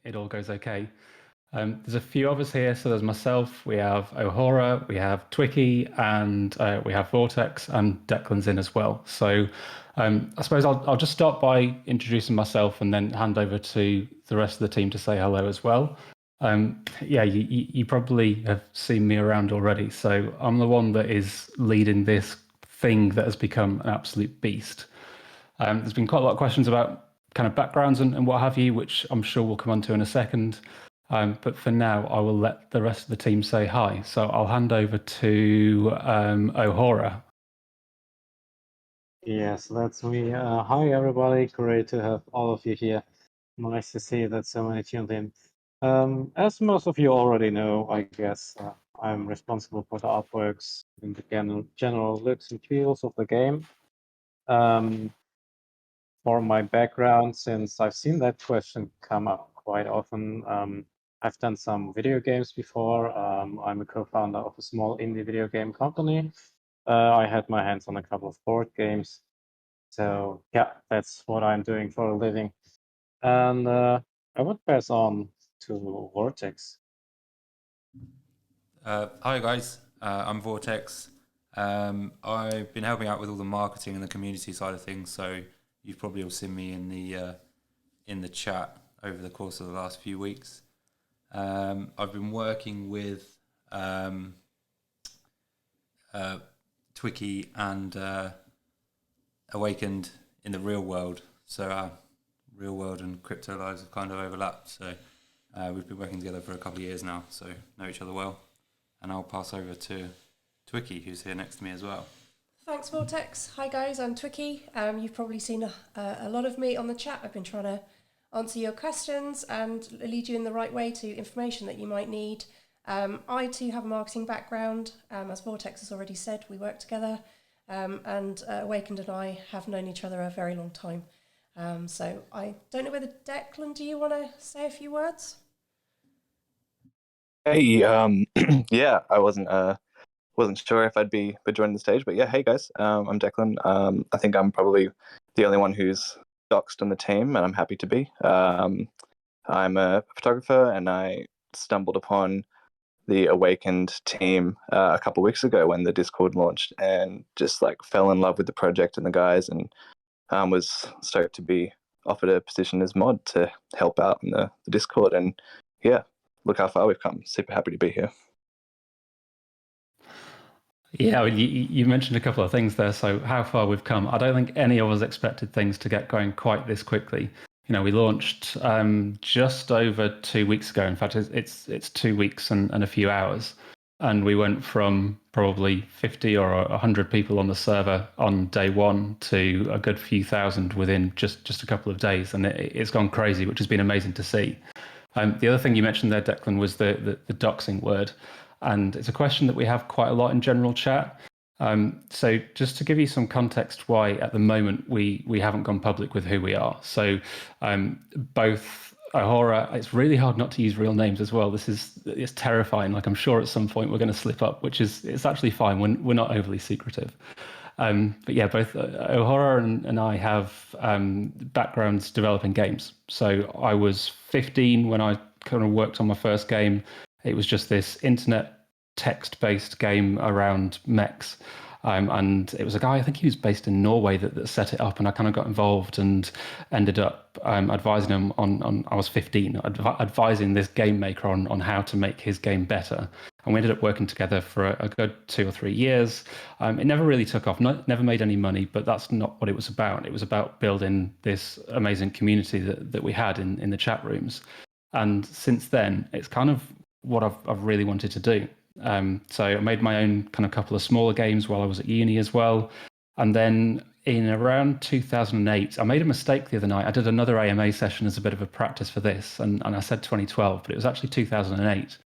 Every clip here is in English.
it all goes okay. There's a few of us here. So there's myself, we have Ohora, we have Twicky, and we have Vortex, and Declan's in as well. So I suppose I'll just start by introducing myself and then hand over to the rest of the team to say hello as well. Yeah, you probably have seen me around already. So I'm the one that is leading this thing that has become an absolute beast. There's been quite a lot of questions about kind of backgrounds and what have you, which I'm sure we'll come on to in a second. But for now, I will let the rest of the team say hi. So I'll hand over to Ohora. Yes, that's me. Hi, everybody. Great to have all of you here. Nice to see that so many tuned in. As most of you already know, I guess I'm responsible for the artworks and the general looks and feels of the game. For my background, since I've seen that question come up quite often, I've done some video games before. I'm a co-founder of a small indie video game company. I had my hands on a couple of board games. So yeah, that's what I'm doing for a living. And I would pass on to Vortex. Hi guys, I'm Vortex. I've been helping out with all the marketing and the community side of things, so you've probably all seen me in the chat over the course of the last few weeks. I've been working with Twicky and Awakened in the real world, so our real world and crypto lives have kind of overlapped. So we've been working together for a couple of years now, so know each other well. And I'll pass over to Twicky, who's here next to me as well. Thanks, Vortex. Hi guys, I'm Twicky. You've probably seen a lot of me on the chat. I've been trying to answer your questions and lead you in the right way to information that you might need. I too have a marketing background. As Vortex has already said, we work together, and Awakened and I have known each other a very long time. So I don't know whether Declan, do you want to say a few words? Hey, yeah, I wasn't sure if I'd be joining the stage, but yeah, hey guys, I'm Declan. I think I'm probably the only one who's doxed on the team, and I'm happy to be. I'm a photographer, and I stumbled upon the Awakened team a couple of weeks ago when the Discord launched, and just like fell in love with the project and the guys, and was stoked to be offered a position as mod to help out in the Discord, and yeah. Look how far we've come. Super happy to be here. Yeah, you mentioned a couple of things there. So how far we've come. I don't think any of us expected things to get going quite this quickly. You know, we launched just over 2 weeks ago. In fact, it's 2 weeks and a few hours. And we went from probably 50 or 100 people on the server on day one to a good few thousand within just a couple of days. And it's gone crazy, which has been amazing to see. The other thing you mentioned there, Declan, was the doxing word. And it's a question that we have quite a lot in general chat. So just to give you some context why at the moment we haven't gone public with who we are. So both Ohora, it's really hard not to use real names as well. It's terrifying. Like I'm sure at some point we're going to slip up, it's actually fine. We're not overly secretive. But yeah, both Ohora and I have backgrounds developing games. So I was 15 when I kind of worked on my first game. It was just this internet text-based game around mechs. And it was a guy, I think he was based in Norway, that set it up, and I kind of got involved and ended up advising him on I was 15, advising this game maker on how to make his game better. And we ended up working together for a good 2 or 3 years. It never really took off, never made any money, but that's not what it was about. It was about building this amazing community that we had in the chat rooms. And since then, it's kind of what I've really wanted to do. So I made my own kind of couple of smaller games while I was at uni as well. And then in around 2008, I made a mistake the other night. I did another AMA session as a bit of a practice for this, and I said 2012, but it was actually 2008.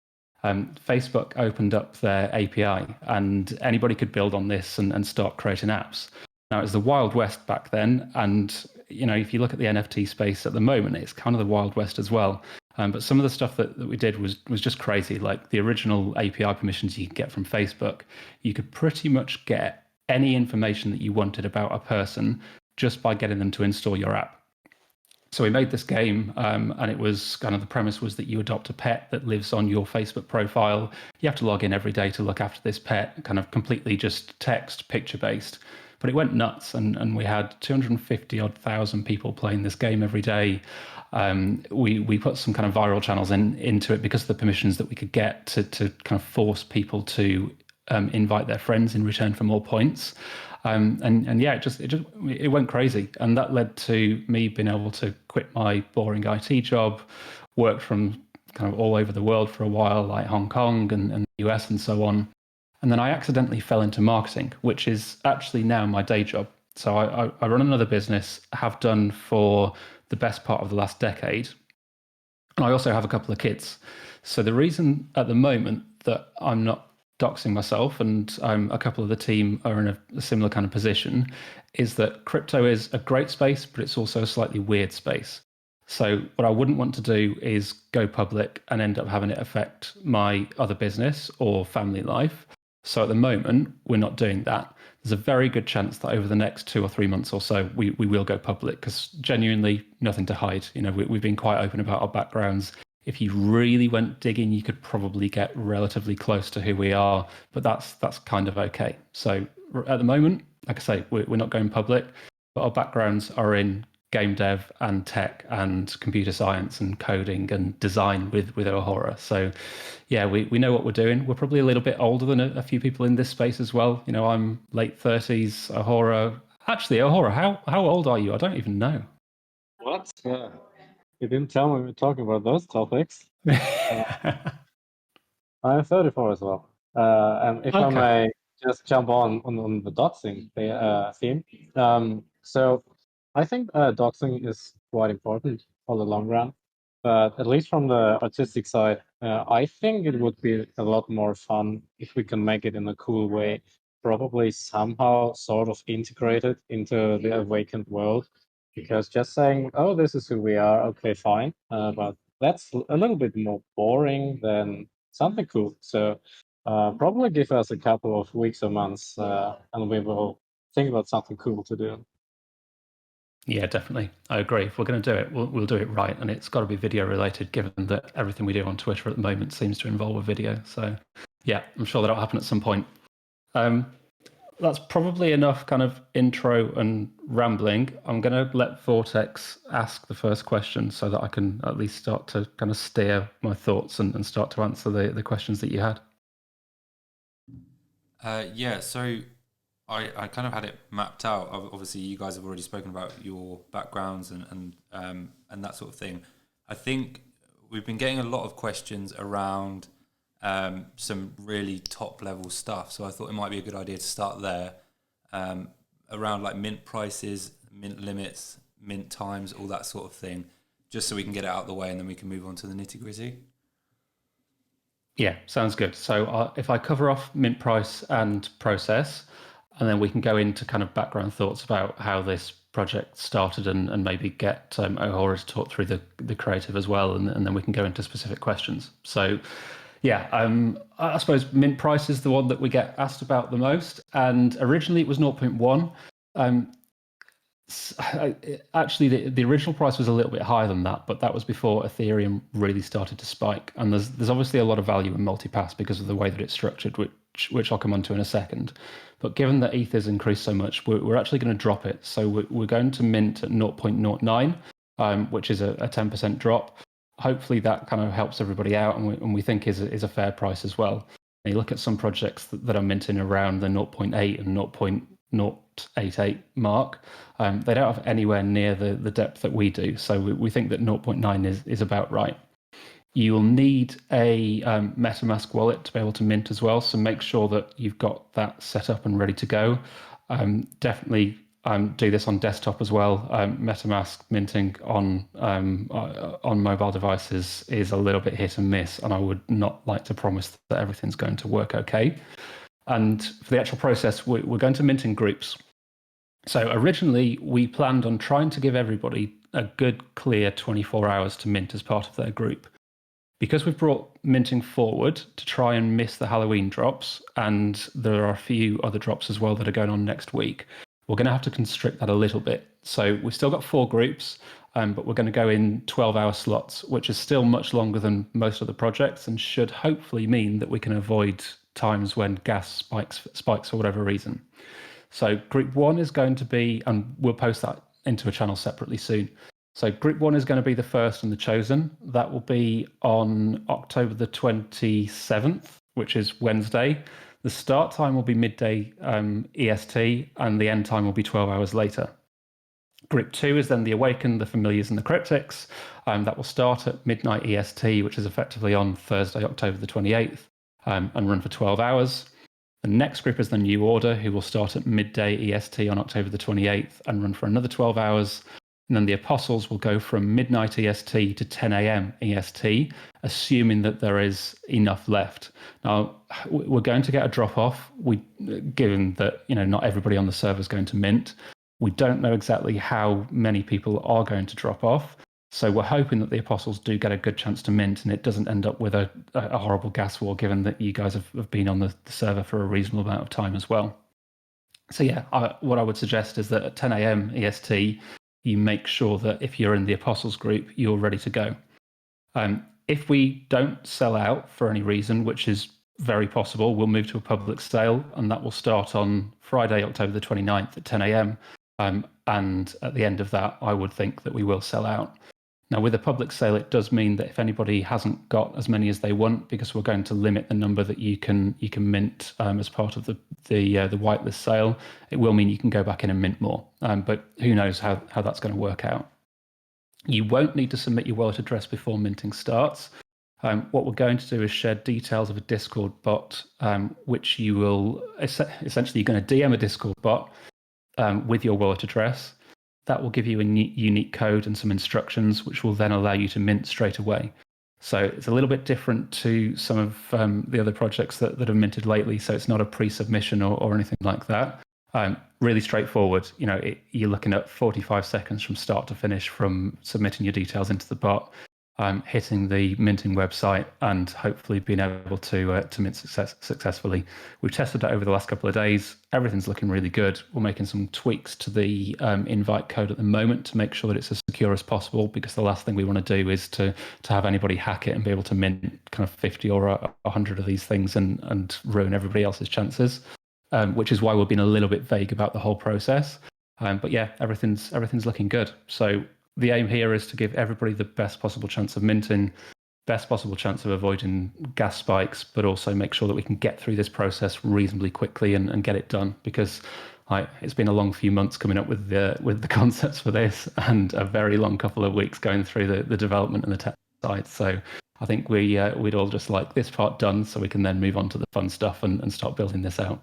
Facebook opened up their API, and anybody could build on this and start creating apps. Now, it was the Wild West back then, and you know, if you look at the NFT space at the moment, it's kind of the Wild West as well. But some of the stuff that we did was just crazy. Like the original API permissions you could get from Facebook, you could pretty much get any information that you wanted about a person just by getting them to install your app. So we made this game, and it was kind of the premise was that you adopt a pet that lives on your Facebook profile. You have to log in every day to look after this pet, kind of completely just text, picture based. But it went nuts, and we had 250 odd thousand people playing this game every day. We put some kind of viral channels into it because of the permissions that we could get to kind of force people to invite their friends in return for more points. And yeah, it went crazy, and that led to me being able to quit my boring IT job, work from kind of all over the world for a while, like Hong Kong and the US and so on. And then I accidentally fell into marketing, which is actually now my day job. So I run another business, have done for the best part of the last decade, and I also have a couple of kids. So the reason at the moment that I'm not doxing myself and a couple of the team are in a similar kind of position is that crypto is a great space, but it's also a slightly weird space. So what I wouldn't want to do is go public and end up having it affect my other business or family life. So at the moment, we're not doing that. There's a very good chance that over the next 2 or 3 months or so, we will go public, because genuinely nothing to hide. You know, we've been quite open about our backgrounds. If you really went digging, you could probably get relatively close to who we are, but that's kind of okay. So at the moment, like I say, we're not going public, but our backgrounds are in game dev and tech and computer science and coding and design with Ahora. So yeah, we know what we're doing. We're probably a little bit older than a few people in this space as well. You know, I'm late 30s, Ahora. Actually, Ahora, how old are you? I don't even know. What? You didn't tell me we were talking about those topics. I'm 34 as well. And if I Okay. may just jump on the doxing theme. So I think doxing is quite important for the long run, but at least from the artistic side, I think it would be a lot more fun if we can make it in a cool way, probably somehow sort of integrated into the awakened world. Because just saying, oh, this is who we are, okay, fine, but that's a little bit more boring than something cool. So probably give us a couple of weeks or months, and we will think about something cool to do. Yeah, definitely. I agree. If we're going to do it, we'll do it right, and it's got to be video related, given that everything we do on Twitter at the moment seems to involve a video. So yeah, I'm sure that'll happen at some point. That's probably enough kind of intro and rambling. I'm going to let Vortex ask the first question so that I can at least start to kind of steer my thoughts and start to answer the questions that you had. Yeah, so I kind of had it mapped out. Obviously, you guys have already spoken about your backgrounds and that sort of thing. I think we've been getting a lot of questions around some really top level stuff. So I thought it might be a good idea to start there, around like mint prices, mint limits, mint times, all that sort of thing, just so we can get it out of the way and then we can move on to the nitty gritty. Yeah, sounds good. So if I cover off mint price and process, and then we can go into kind of background thoughts about how this project started and maybe get Ahora to talk through the creative as well, and then we can go into specific questions. So yeah, I suppose mint price is the one that we get asked about the most, and originally it was 0.1. Actually, the original price was a little bit higher than that, but that was before Ethereum really started to spike. And there's obviously a lot of value in Multipass because of the way that it's structured, which I'll come on to in a second. But given that ETH has increased so much, we're actually going to drop it. So we're going to mint at 0.09, which is a 10% drop. Hopefully that kind of helps everybody out, and we think is a fair price as well. And you look at some projects that are minting around the 0.8 and 0.088 mark. They don't have anywhere near the depth that we do. So we think that 0.9 is about right. You'll need a MetaMask wallet to be able to mint as well. So make sure that you've got that set up and ready to go. Definitely do this on desktop as well. MetaMask minting on mobile devices is a little bit hit and miss, and I would not like to promise that everything's going to work okay. And for the actual process, we're going to mint in groups. So originally, we planned on trying to give everybody a good, clear 24 hours to mint as part of their group. Because we've brought minting forward to try and miss the Halloween drops, and there are a few other drops as well that are going on next week, we're going to have to constrict that a little bit. So we've still got 4 groups, but we're going to go in 12-hour slots, which is still much longer than most of the projects and should hopefully mean that we can avoid times when gas spikes for whatever reason. So group 1 is going to be, and we'll post that into a channel separately soon. So group 1 is going to be the first and the chosen. That will be on October the 27th, which is Wednesday. The start time will be midday EST, and the end time will be 12 hours later. Group 2 is then the Awakened, the Familiars, and the Cryptics. That will start at midnight EST, which is effectively on Thursday, October the 28th, and run for 12 hours. The next group is the New Order, who will start at midday EST on October the 28th and run for another 12 hours. And then the Apostles will go from midnight EST to 10 a.m. EST, assuming that there is enough left. Now, we're going to get a drop-off, given that not everybody on the server is going to mint. We don't know exactly how many people are going to drop off. So we're hoping that the Apostles do get a good chance to mint and it doesn't end up with a horrible gas war, given that you guys have been on the server for a reasonable amount of time as well. So yeah, what I would suggest is that at 10 a.m. EST, you make sure that if you're in the Apostles group, you're ready to go. If we don't sell out for any reason, which is very possible, we'll move to a public sale, and that will start on Friday, October the 29th at 10 a.m. And at the end of that, I would think that we will sell out. Now, with a public sale, it does mean that if anybody hasn't got as many as they want, because we're going to limit the number that you can mint as part of the whitelist sale, it will mean you can go back in and mint more. But who knows how that's going to work out. You won't need to submit your wallet address before minting starts. What we're going to do is share details of a Discord bot, which you will essentially, you're going to DM a Discord bot with your wallet address. That will give you a unique code and some instructions, which will then allow you to mint straight away. So it's a little bit different to some of the other projects that have minted lately. So it's not a pre-submission or anything like that. Really straightforward. You're looking at 45 seconds from start to finish from submitting your details into the bot, hitting the minting website, and hopefully being able to mint successfully. We've tested that over the last couple of days. Everything's looking really good. We're making some tweaks to the invite code at the moment to make sure that it's as secure as possible, because the last thing we want to do is to have anybody hack it and be able to mint kind of 50 or 100 of these things and ruin everybody else's chances, which is why we've been a little bit vague about the whole process. But yeah, everything's looking good. So the aim here is to give everybody the best possible chance of minting, best possible chance of avoiding gas spikes, but also make sure that we can get through this process reasonably quickly and get it done, because it's been a long few months coming up with the concepts for this, and a very long couple of weeks going through the development and the tech side. So I think we'd all just like this part done so we can then move on to the fun stuff and start building this out.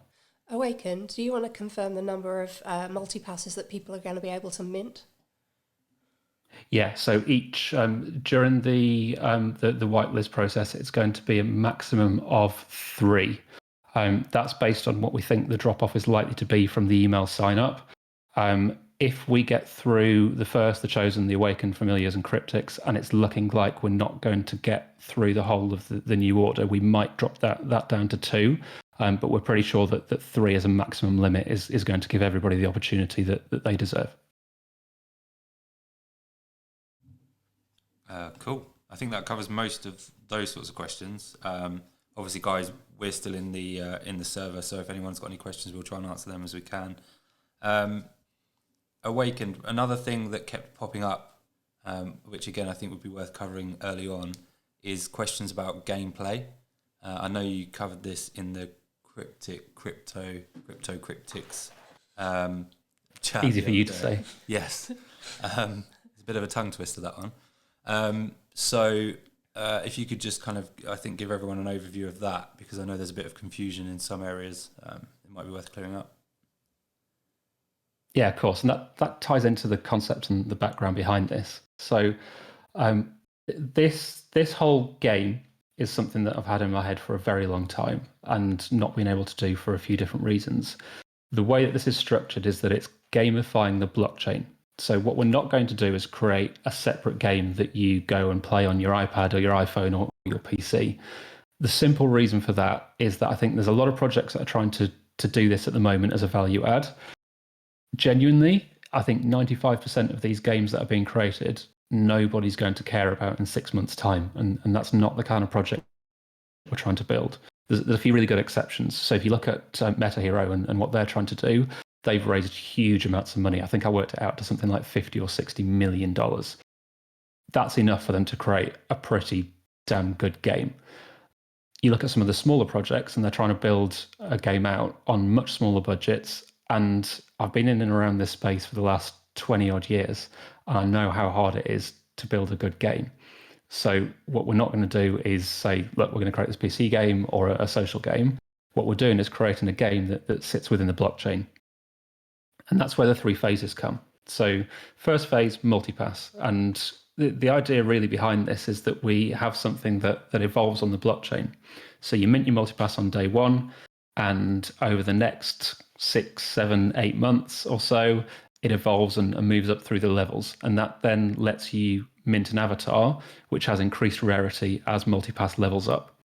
Awakened, do you want to confirm the number of multi-passes that people are going to be able to mint? Yeah, so each during the whitelist process, it's going to be a maximum of 3. That's based on what we think the drop-off is likely to be from the email sign-up. If we get through the first, the chosen, the Awakened, Familiars, and Cryptics, and it's looking like we're not going to get through the whole of the new order, we might drop that down to 2. But we're pretty sure that 3 as a maximum limit is going to give everybody the opportunity that they deserve. Cool. I think that covers most of those sorts of questions. Obviously, guys, we're still in the server, so if anyone's got any questions, we'll try and answer them as we can. Awakened, another thing that kept popping up, which again I think would be worth covering early on, is questions about gameplay. I know you covered this in the cryptics chat. Easy for you to say. Yes. It's a bit of a tongue twister, that one. So if you could just kind of, I think, give everyone an overview of that, because I know there's a bit of confusion in some areas. It might be worth clearing up. Yeah, of course. And that ties into the concept and the background behind this. So this whole game is something that I've had in my head for a very long time and not been able to do for a few different reasons. The way that this is structured is that it's gamifying the blockchain. So what we're not going to do is create a separate game that you go and play on your iPad or your iPhone or your PC. The simple reason for that is that I think there's a lot of projects that are trying to do this at the moment as a value add. genuinely, I think 95% of these games that are being created, nobody's going to care about in 6 months' time. And that's not the kind of project we're trying to build. There's a few really good exceptions. So if you look at Meta Hero and what they're trying to do, they've raised huge amounts of money. I think I worked it out to something like $50 or $60 million. That's enough for them to create a pretty damn good game. You look at some of the smaller projects and they're trying to build a game out on much smaller budgets. And I've been in and around this space for the last 20 odd years. And I know how hard it is to build a good game. So what we're not going to do is say, look, we're going to create this PC game or a social game. What we're doing is creating a game that sits within the blockchain. And that's where the 3 phases come. So first phase, Multipass. And the idea really behind this is that we have something that evolves on the blockchain. So you mint your Multipass on day 1, and over the next 6, 7, 8 months or so, it evolves and moves up through the levels. And that then lets you mint an avatar, which has increased rarity as Multipass levels up.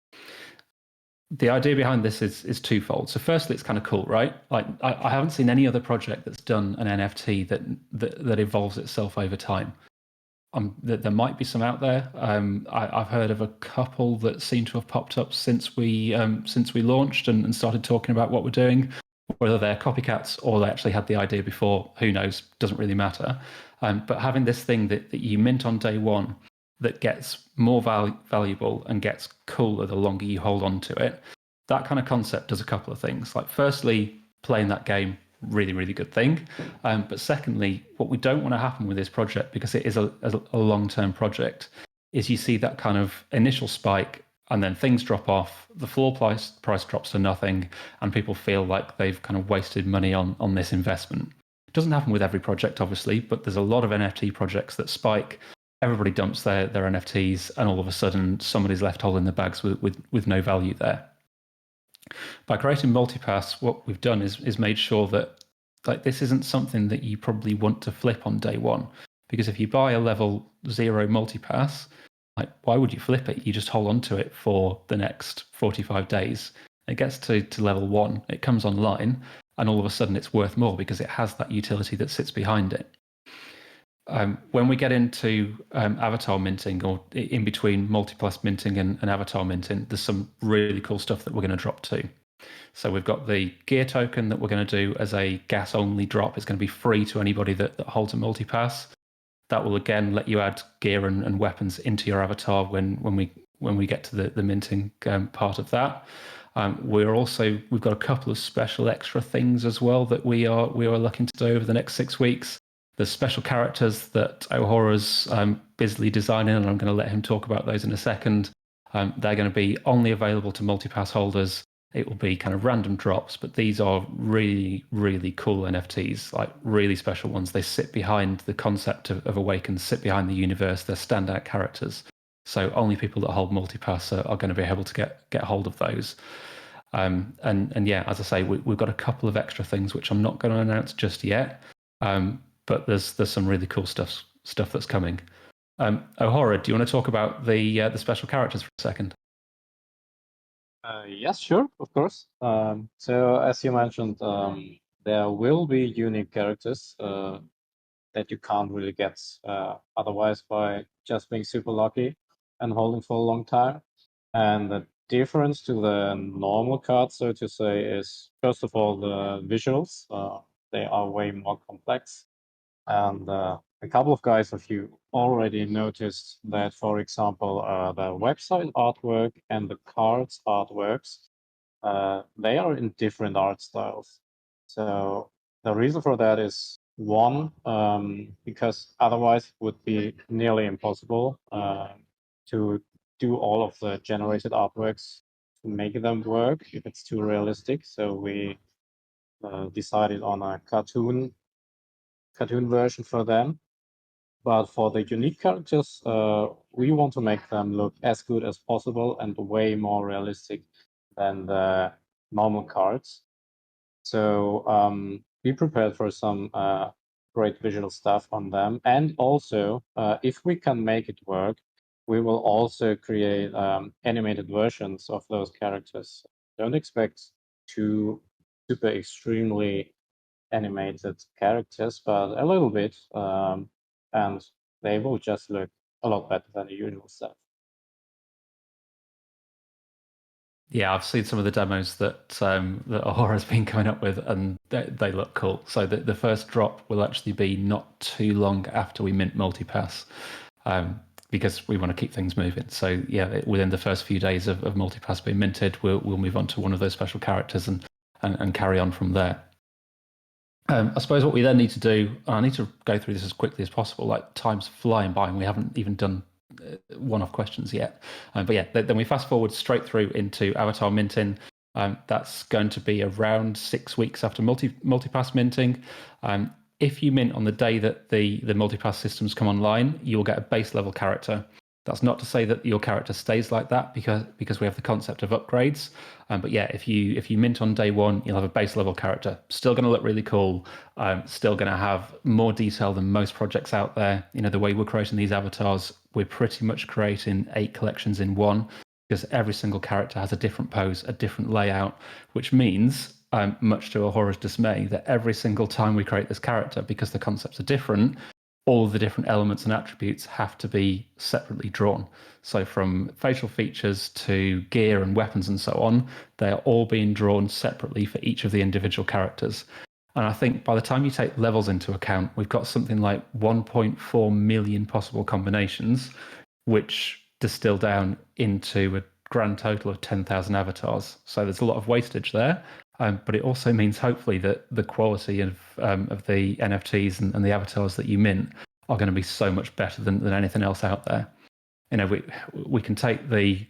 The idea behind this is twofold. So firstly, it's kind of cool, right? Like I haven't seen any other project that's done an NFT that evolves itself over time. There might be some out there. I've heard of a couple that seem to have popped up since we launched and started talking about what we're doing. Whether they're copycats or they actually had the idea before, who knows? Doesn't really matter. But having this thing that you mint on day 1 that gets more valuable and gets cooler the longer you hold on to it, that kind of concept does a couple of things. Like firstly, playing that game, really, really good thing. But secondly, what we don't want to happen with this project, because it is a long-term project, is you see that kind of initial spike and then things drop off, the floor price drops to nothing, and people feel like they've kind of wasted money on this investment. It doesn't happen with every project, obviously, but there's a lot of NFT projects that spike. Everybody dumps their NFTs, and all of a sudden somebody's left holding the bags with no value there. By creating Multipass, what we've done is made sure that like this isn't something that you probably want to flip on day 1, because if you buy a level 0 Multipass, like why would you flip it? You just hold on to it for the next 45 days. It gets to level 1, it comes online, and all of a sudden it's worth more because it has that utility that sits behind it. When we get into avatar minting, or in between Multipass minting and avatar minting, there's some really cool stuff that we're going to drop too. So we've got the gear token that we're going to do as a gas-only drop. It's going to be free to anybody that holds a Multipass. That will again let you add gear and weapons into your avatar when we get to the minting part of that. We've got a couple of special extra things as well that we are looking to do over the next 6 weeks. There's special characters that O'Hora's busily designing, and I'm going to let him talk about those in a second. They're going to be only available to Multipass holders. It will be kind of random drops, but these are really, really cool NFTs, like really special ones. They sit behind the concept of Awakened, sit behind the universe. They're standout characters. So only people that hold Multipass are going to be able to get hold of those. And yeah, as I say, we've got a couple of extra things which I'm not going to announce just yet. But there's some really cool stuff that's coming. O'Hora, do you want to talk about the special characters for a second? Yes, sure, of course. So as you mentioned, there will be unique characters that you can't really get otherwise by just being super lucky and holding for a long time. And the difference to the normal cards, so to say, is first of all the visuals. They are way more complex. And a couple of guys of you already noticed that, for example, the website artwork and the cards artworks, they are in different art styles. So the reason for that is one, because otherwise it would be nearly impossible to do all of the generated artworks to make them work if it's too realistic. So we decided on a cartoon version for them. But for the unique characters, we want to make them look as good as possible and way more realistic than the normal cards. So be prepared for some great visual stuff on them. And also, if we can make it work, we will also create animated versions of those characters. Don't expect too super extremely animated characters, but a little bit, and they will just look a lot better than the usual stuff. Yeah, I've seen some of the demos that that Ahora's been coming up with, and they look cool. So the first drop will actually be not too long after we mint Multipass, because we want to keep things moving. So yeah, within the first few days of Multipass being minted, we'll move on to one of those special characters and carry on from there. I suppose what we then need to do, and I need to go through this as quickly as possible, like time's flying by and we haven't even done one-off questions yet. But yeah, then we fast forward straight through into avatar minting. That's going to be around 6 weeks after multipass minting. If you mint on the day that the multipass systems come online, you'll get a base level character. That's not to say that your character stays like that, because we have the concept of upgrades. But yeah, if you mint on day one, you'll have a base level character. Still going to look really cool. Still going to have more detail than most projects out there. You know, the way we're creating these avatars, we're pretty much creating 8 collections in one, because every single character has a different pose, a different layout, which means, much to Ahora's dismay, that every single time we create this character, because the concepts are different, all of the different elements and attributes have to be separately drawn. So from facial features to gear and weapons and so on, they are all being drawn separately for each of the individual characters. And I think by the time you take levels into account, we've got something like 1.4 million possible combinations, which distill down into a grand total of 10,000 avatars. So there's a lot of wastage there. But it also means hopefully that the quality of the NFTs and the avatars that you mint are going to be so much better than anything else out there. You know, we can take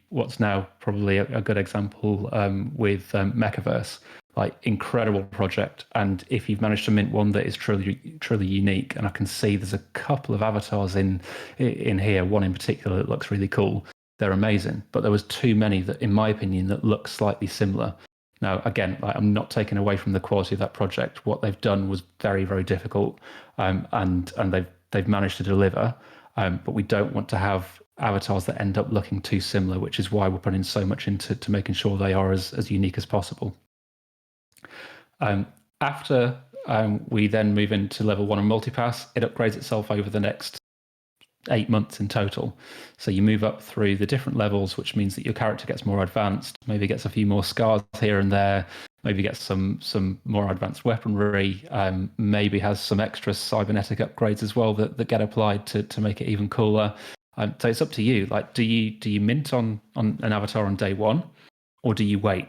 what's now probably a good example with Mechaverse, like incredible project. And if you've managed to mint one that is truly unique, and I can see there's a couple of avatars in here, one in particular that looks really cool. They're amazing, but there was too many that, in my opinion, that look slightly similar. Now, again, I'm not taking away from the quality of that project. What they've done was very, very difficult, and they've managed to deliver. But we don't want to have avatars that end up looking too similar, which is why we're putting so much into making sure they are as unique as possible. After we then move into level 1 of Multipass, it upgrades itself over the next 8 months in total. So you move up through the different levels, which means that your character gets more advanced, maybe gets a few more scars here and there, maybe gets some more advanced weaponry, maybe has some extra cybernetic upgrades as well that get applied to make it even cooler. So it's up to you. Like, do you mint on an avatar on day one, or do you wait?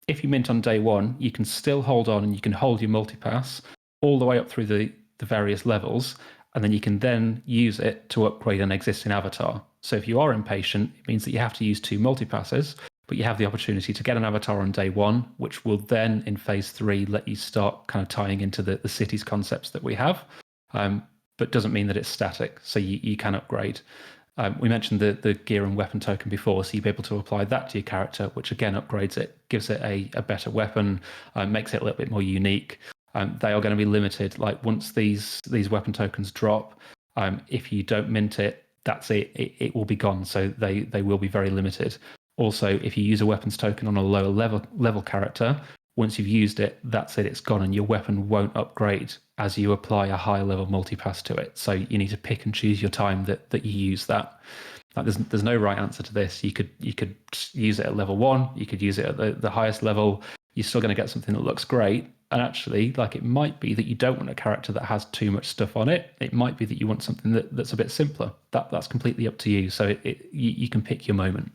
If you mint on day one, you can still hold on and you can hold your multipass all the way up through the various levels, and then you can then use it to upgrade an existing avatar. So if you are impatient, it means that you have to use 2 multipasses, but you have the opportunity to get an avatar on day one, which will then in phase 3 let you start kind of tying into the cities concepts that we have, but doesn't mean that it's static. So you can upgrade. We mentioned the gear and weapon token before, so you'll be able to apply that to your character, which again upgrades it, gives it a better weapon, makes it a little bit more unique. They are going to be limited. Like, once these weapon tokens drop, if you don't mint it, that's it. It will be gone. So they will be very limited. Also, if you use a weapons token on a lower level character, once you've used it, that's it. It's gone, and your weapon won't upgrade as you apply a higher level multipass to it. So you need to pick and choose your time that you use that. Like, there's no right answer to this. You could use it at level 1. You could use it at the highest level. You're still going to get something that looks great. And actually, like, it might be that you don't want a character that has too much stuff on it. It might be that you want something that's a bit simpler. That's completely up to you. So you can pick your moment.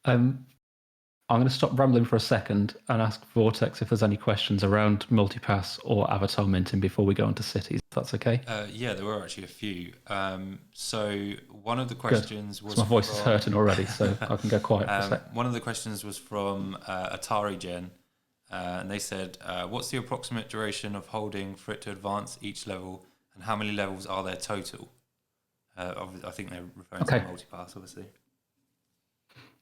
I'm going to stop rambling for a second and ask Vortex if there's any questions around Multipass or avatar minting before we go into cities, if that's okay. Yeah, there were actually a few. So one of the questions was... My voice is hurting already, so I can go quiet for a sec. One of the questions was from Atari Gen. And they said, what's the approximate duration of holding for it to advance each level, and how many levels are there total? I think they're referring to Multipass, obviously.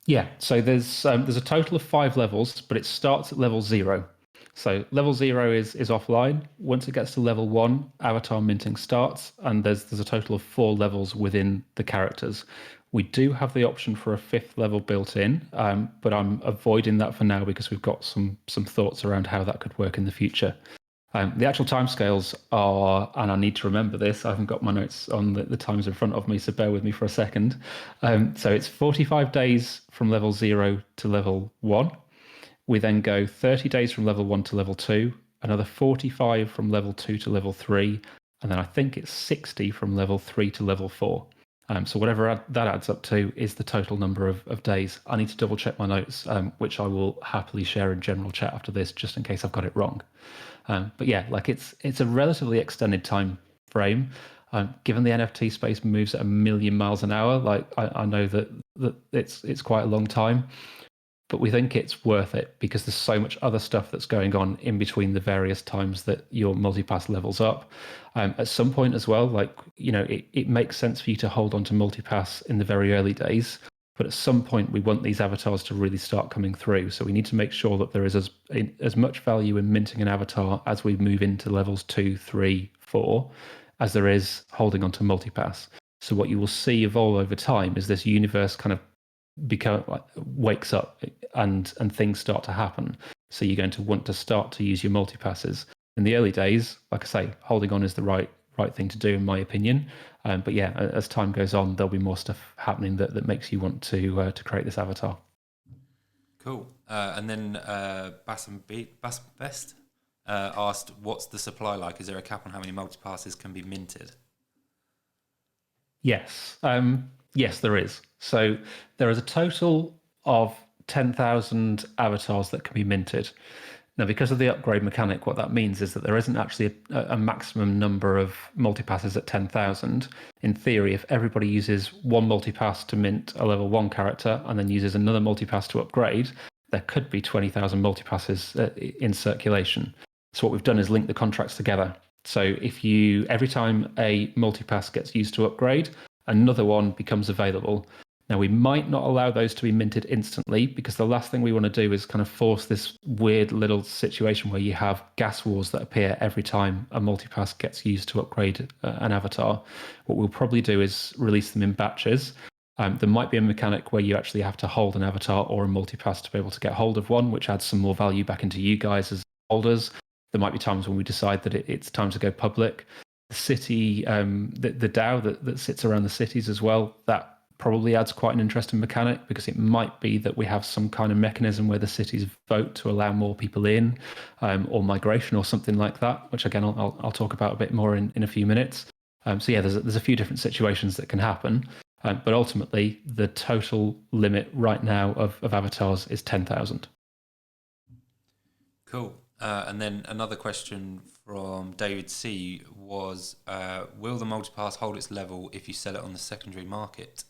Yeah, so there's a total of 5 levels, but it starts at level 0. So level 0 is offline. Once it gets to level 1, avatar minting starts, and there's a total of 4 levels within the characters. We do have the option for a 5th level built in, but I'm avoiding that for now because we've got some thoughts around how that could work in the future. The actual timescales are, and I need to remember this, I haven't got my notes on the times in front of me, so bear with me for a second. So it's 45 days from level 0 to level 1. We then go 30 days from level 1 to level 2, another 45 from level 2 to level 3, and then I think it's 60 from level 3 to level 4. So whatever that adds up to is the total number of days. I need to double check my notes, which I will happily share in general chat after this, just in case I've got it wrong. But yeah, like it's a relatively extended time frame. Given the NFT space moves at 1 million miles an hour, like I know that it's quite a long time, but we think it's worth it because there's so much other stuff that's going on in between the various times that your multipass levels up. At some point as well, like, you know, it makes sense for you to hold on to multipass in the very early days. But at some point, we want these avatars to really start coming through. So we need to make sure that there is as much value in minting an avatar as we move into levels 2, 3, 4, as there is holding on to multipass. So what you will see evolve over time is this universe kind of wakes up and things start to happen. So you're going to want to start to use your multipasses. In the early days, like I say, holding on is the right thing to do, in my opinion. But yeah, as time goes on, there'll be more stuff happening that makes you want to create this avatar. Cool. And then Bassam Best asked, what's the supply like? Is there a cap on how many multipasses can be minted? Yes. Yes, there is. So there is a total of 10,000 avatars that can be minted. Now, because of the upgrade mechanic, what that means is that there isn't actually a maximum number of multipasses at 10,000. In theory, if everybody uses one multipass to mint a level 1 character and then uses another multipass to upgrade, there could be 20,000 multipasses in circulation. So what we've done is link the contracts together. So if every time a multipass gets used to upgrade, another one becomes available. Now, we might not allow those to be minted instantly because the last thing we want to do is kind of force this weird little situation where you have gas wars that appear every time a multipass gets used to upgrade an avatar. What we'll probably do is release them in batches. There might be a mechanic where you actually have to hold an avatar or a multipass to be able to get hold of one, which adds some more value back into you guys as holders. There might be times when we decide that it's time to go public. The city, the DAO that sits around the cities as well, that probably adds quite an interesting mechanic because it might be that we have some kind of mechanism where the cities vote to allow more people in, or migration or something like that, which again I'll talk about a bit more in a few minutes. So yeah, there's a few different situations that can happen, but ultimately the total limit right now of avatars is 10,000. Cool. And then another question from David C was, will the multipass hold its level if you sell it on the secondary market?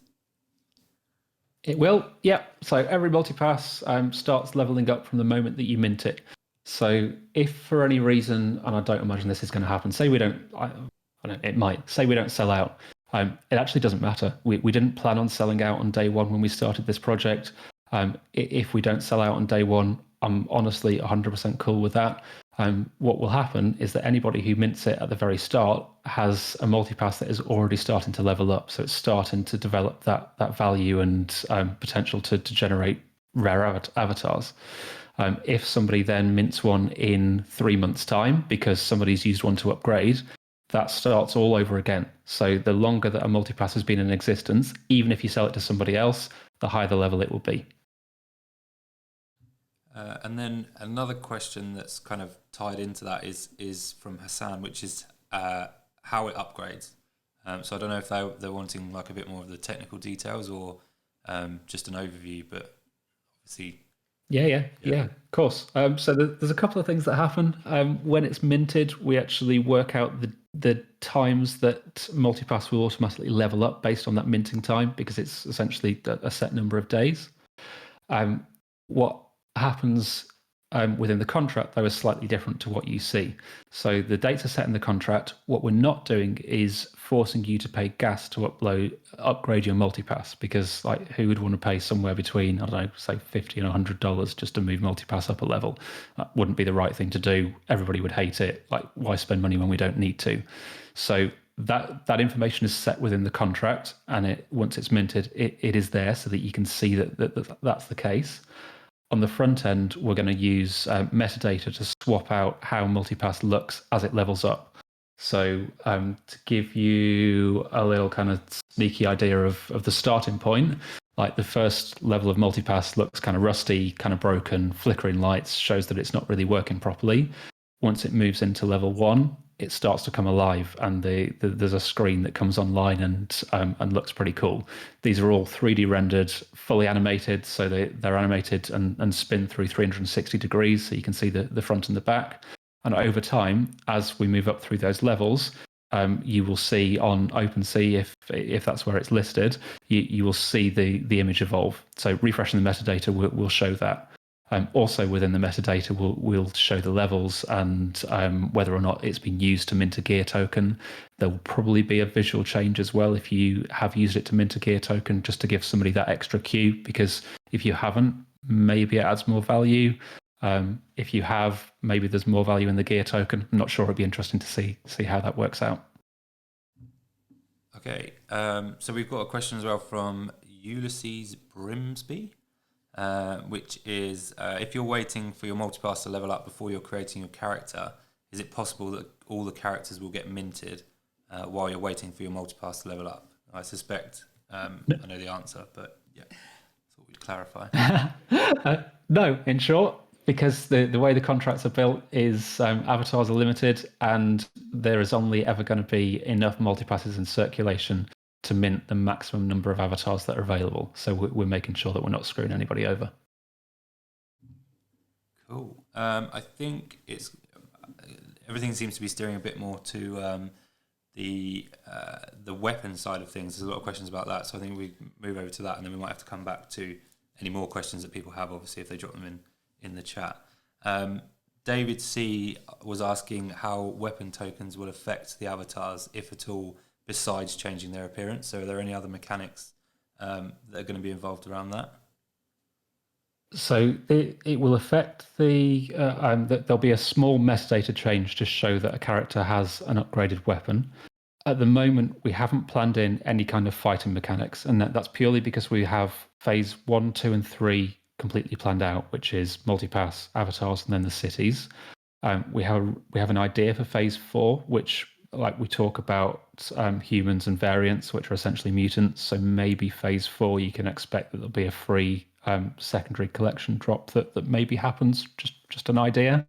It will, yeah. So every multipass starts leveling up from the moment that you mint it. So if for any reason, and I don't imagine this is going to happen, say we don't, it might, say we don't sell out, it actually doesn't matter. We didn't plan on selling out on day one when we started this project. If we don't sell out on day one, I'm honestly 100% cool with that. What will happen is that anybody who mints it at the very start has a multipass that is already starting to level up. So it's starting to develop that value and potential to generate rare avatars. If somebody then mints one in 3 months' time because somebody's used one to upgrade, that starts all over again. So the longer that a multipass has been in existence, even if you sell it to somebody else, the higher the level it will be. And then another question that's kind of tied into that is from Hassan, which is how it upgrades. So I don't know if they're wanting like a bit more of the technical details or just an overview, but obviously. Yeah, of course. So there's a couple of things that happen. When it's minted, we actually work out the times that Multipass will automatically level up based on that minting time because it's essentially a set number of days. What happens within the contract, though, is slightly different to what you see. So the dates are set in the contract. What we're not doing is forcing you to pay gas to upgrade your multipass because, like, who would want to pay somewhere between, I don't know, say $50 and $100 just to move multipass up a level? That wouldn't be the right thing to do. Everybody would hate it. Like, why spend money when we don't need to? So that information is set within the contract, and once it's minted, it is there so that you can see that that's the case. On the front end, we're going to use metadata to swap out how Multipass looks as it levels up. So to give you a little kind of sneaky idea of the starting point, like the first level of Multipass looks kind of rusty, kind of broken, flickering lights, shows that it's not really working properly. Once it moves into level 1, it starts to come alive, and there's a screen that comes online and looks pretty cool. These are all 3D rendered, fully animated, so they're animated and spin through 360 degrees, so you can see the front and the back. And over time, as we move up through those levels, you will see on OpenSea, if that's where it's listed, you will see the image evolve. So refreshing the metadata will show that. Also within the metadata, we'll show the levels and whether or not it's been used to mint a gear token. There will probably be a visual change as well if you have used it to mint a gear token, just to give somebody that extra cue, because if you haven't, maybe it adds more value. If you have, maybe there's more value in the gear token. I'm not sure. It'd be interesting to see how that works out. Okay, so we've got a question as well from Ulysses Brimsby. Which is, if you're waiting for your multipass to level up before you're creating your character, is it possible that all the characters will get minted while you're waiting for your multipass to level up? I suspect I know the answer, but yeah, thought we'd clarify. No, in short, because the way the contracts are built is avatars are limited, and there is only ever going to be enough multipasses in circulation to mint the maximum number of avatars that are available. So we're making sure that we're not screwing anybody over. Cool. I think everything seems to be steering a bit more to the weapon side of things. There's a lot of questions about that, so I think we move over to that, and then we might have to come back to any more questions that people have, obviously, if they drop them in the chat. David C was asking how weapon tokens will affect the avatars, if at all, besides changing their appearance. So are there any other mechanics that are going to be involved around that? So it will affect there'll be a small metadata change to show that a character has an upgraded weapon. At the moment, we haven't planned in any kind of fighting mechanics, and that's purely because we have phase 1, 2, and 3 completely planned out, which is multipass, avatars, and then the cities. We have an idea for phase 4, which, like, we talk about humans and variants, which are essentially mutants. So maybe phase 4, you can expect that there'll be a free secondary collection drop that maybe happens. Just an idea.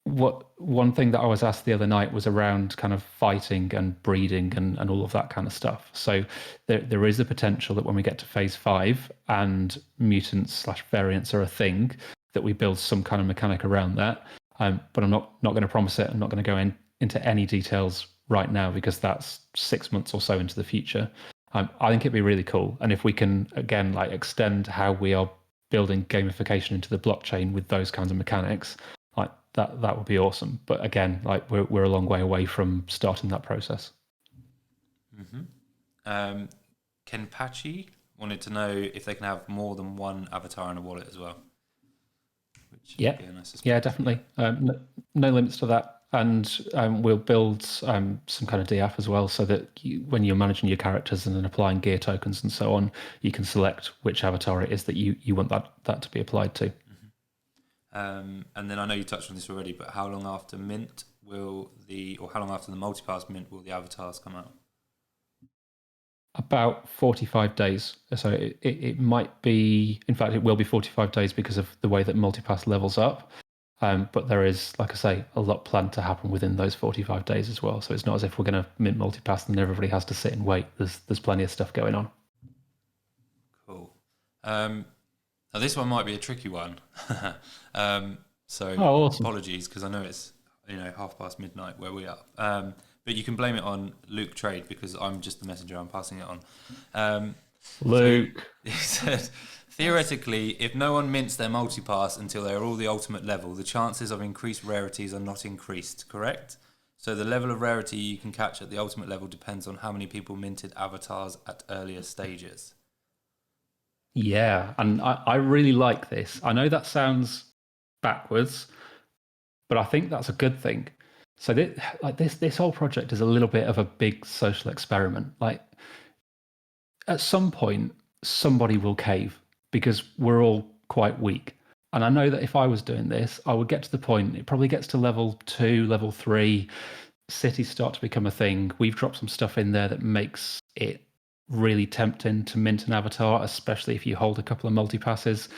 One thing that I was asked the other night was around kind of fighting and breeding and all of that kind of stuff. So there is a potential that when we get to phase 5 and mutants/variants are a thing, that we build some kind of mechanic around that. But I'm not going to promise it. I'm not going to go into any details right now, because that's 6 months or so into the future. I think it'd be really cool. And if we can, again, like, extend how we are building gamification into the blockchain with those kinds of mechanics, like that would be awesome. But again, like, we're a long way away from starting that process. Mm-hmm. Kenpachi wanted to know if they can have more than one avatar in a wallet as well. Yeah, definitely. No limits to that. And we'll build some kind of DApp as well, so that when you're managing your characters and then applying gear tokens and so on, you can select which avatar it is that you want that to be applied to. Mm-hmm. And then I know you touched on this already, but how long after mint how long after the multipass mint will the avatars come out? About 45 days. So it might be, in fact, it will be 45 days because of the way that Multipass levels up. But there is, like I say, a lot planned to happen within those 45 days as well. So it's not as if we're going to mint Multipass and everybody has to sit and wait. There's plenty of stuff going on. Cool. Now this one might be a tricky one. So awesome. Apologies, because I know it's midnight where we are. But you can blame it on Luke Trade, because I'm just the messenger. I'm passing it on. Luke. So he said, theoretically, if no one mints their multipass until they are all the ultimate level, the chances of increased rarities are not increased, correct? So the level of rarity you can catch at the ultimate level depends on how many people minted avatars at earlier stages. Yeah, and I really like this. I know that sounds backwards, but I think that's a good thing, So this whole project is a little bit of a big social experiment. Like at some point, somebody will cave because we're all quite weak. And I know that if I was doing this, I would get to the point, it probably gets to level 2, level 3, cities start to become a thing. We've dropped some stuff in there that makes it really tempting to mint an avatar, especially if you hold a couple of multi-passes.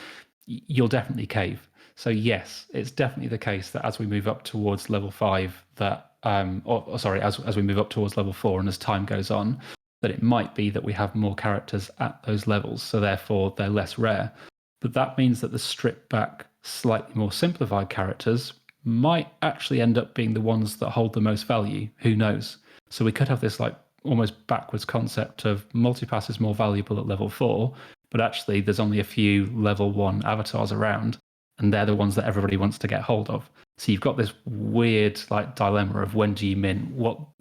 You'll definitely cave. So yes, it's definitely the case that as we move up towards level 5, that as we move up towards level 4 and as time goes on, that it might be that we have more characters at those levels, so therefore they're less rare. But that means that the stripped back, slightly more simplified characters might actually end up being the ones that hold the most value. Who knows? So we could have this like almost backwards concept of multipass is more valuable at level 4, but actually there's only a few level 1 avatars around, and they're the ones that everybody wants to get hold of. So you've got this weird like dilemma of when do you mint?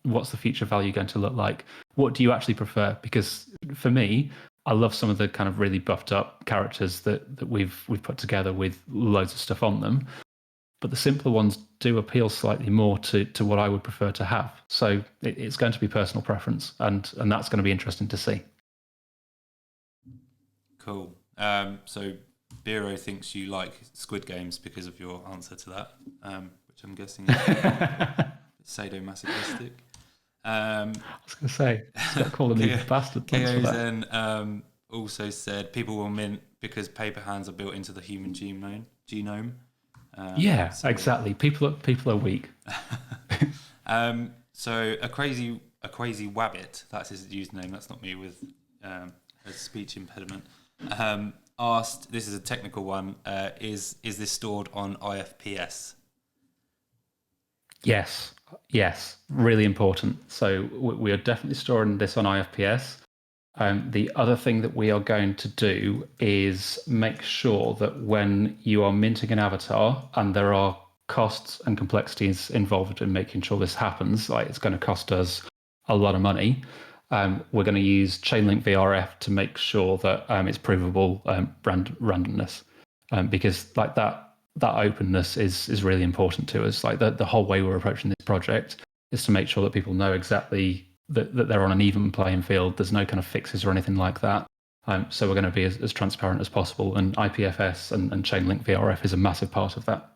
What's the future value going to look like? What do you actually prefer? Because for me, I love some of the kind of really buffed up characters that we've put together with loads of stuff on them. But the simpler ones do appeal slightly more to what I would prefer to have. So it's going to be personal preference, and that's going to be interesting to see. Cool. So Biro thinks you like Squid Games because of your answer to that, which I'm guessing is sadomasochistic. I was going to say, stop calling me bastard. KOzen also said people will mint because paper hands are built into the human genome. Exactly. People are weak. So a crazy wabbit, that's his username. That's not me with a speech impediment. Asked, this is a technical one. Is this stored on IFPS? Yes, really important. So we are definitely storing this on IFPS. The other thing that we are going to do is make sure that when you are minting an avatar, and there are costs and complexities involved in making sure this happens, like it's going to cost us a lot of money, we're going to use Chainlink VRF to make sure that it's provable randomness, because like that openness is really important to us. Like the whole way we're approaching this project is to make sure that people know exactly that they're on an even playing field. There's no kind of fixes or anything like that. So we're going to be as transparent as possible, and IPFS and Chainlink VRF is a massive part of that.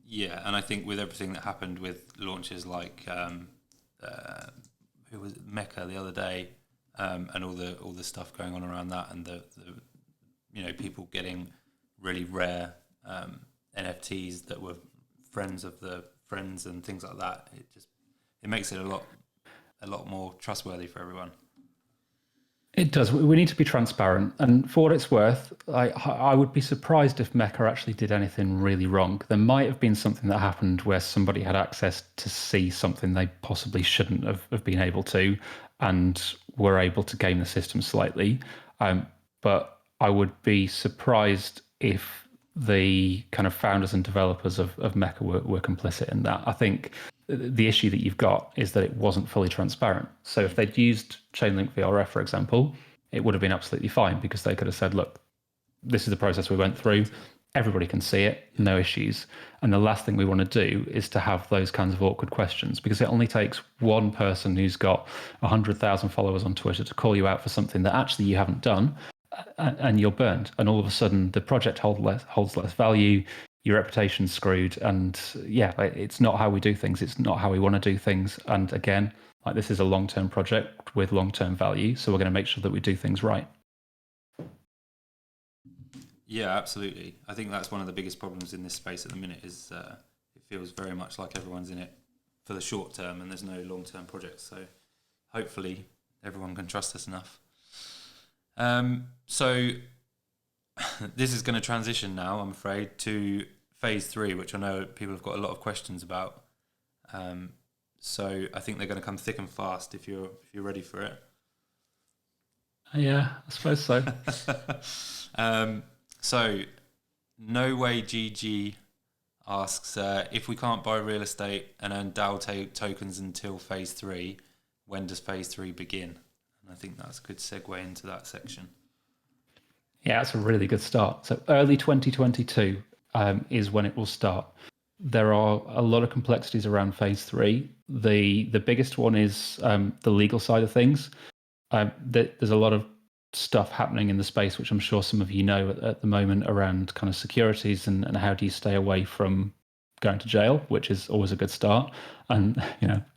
Yeah, and I think with everything that happened with launches like who was it, Mecca the other day, and all the stuff going on around that, and the people getting really rare NFTs that were friends of the friends and things like that, it makes it a lot more trustworthy for everyone. It does. We need to be transparent, and for what it's worth, I would be surprised if Mecca actually did anything really wrong. There might have been something that happened where somebody had access to see something they possibly shouldn't have been able to, and were able to game the system slightly. But I would be surprised if the kind of founders and developers of Mecca were complicit in that. I think the issue that you've got is that it wasn't fully transparent. So if they'd used Chainlink VRF, for example, it would have been absolutely fine, because they could have said, look, this is the process we went through. Everybody can see it, no issues. And the last thing we want to do is to have those kinds of awkward questions, because it only takes one person who's got 100,000 followers on Twitter to call you out for something that actually you haven't done, and you're burned. And all of a sudden the project holds less value, your reputation's screwed, and it's not how we do things. It's not how we want to do things. And again, like, this is a long-term project with long-term value, so we're going to make sure that we do things right. Yeah, absolutely. I think that's one of the biggest problems in this space at the minute is it feels very much like everyone's in it for the short term and there's no long-term projects. So hopefully everyone can trust us enough. So this is going to transition now, I'm afraid, to phase 3, which I know people have got a lot of questions about. So I think they're going to come thick and fast if you're ready for it. Yeah, I suppose so. So No Way GG asks, if we can't buy real estate and earn DAO tokens until phase 3, when does phase 3 begin? And I think that's a good segue into that section. Yeah, that's a really good start. So early 2022 is when it will start. there are a lot of complexities around phase 3. The biggest one is the legal side of things. There's a lot of stuff happening in the space, which I'm sure some of you know at the moment, around kind of securities and how do you stay away from going to jail, which is always a good start. And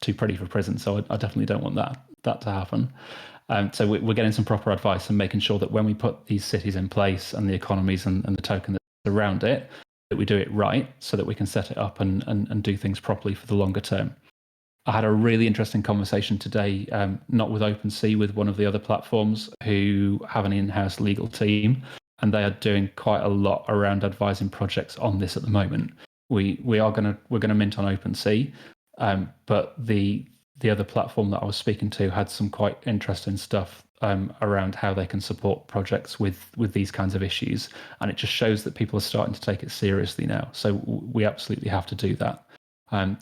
too pretty for prison, so I definitely don't want that to happen. So we're getting some proper advice and making sure that when we put these cities in place and the economies and the token that's around it, that we do it right so that we can set it up and do things properly for the longer term. I had a really interesting conversation today, not with OpenSea, with one of the other platforms who have an in-house legal team, and they are doing quite a lot around advising projects on this at the moment. We're gonna mint on OpenSea, but the other platform that I was speaking to had some quite interesting stuff around how they can support projects with these kinds of issues, and it just shows that people are starting to take it seriously now. So we absolutely have to do that.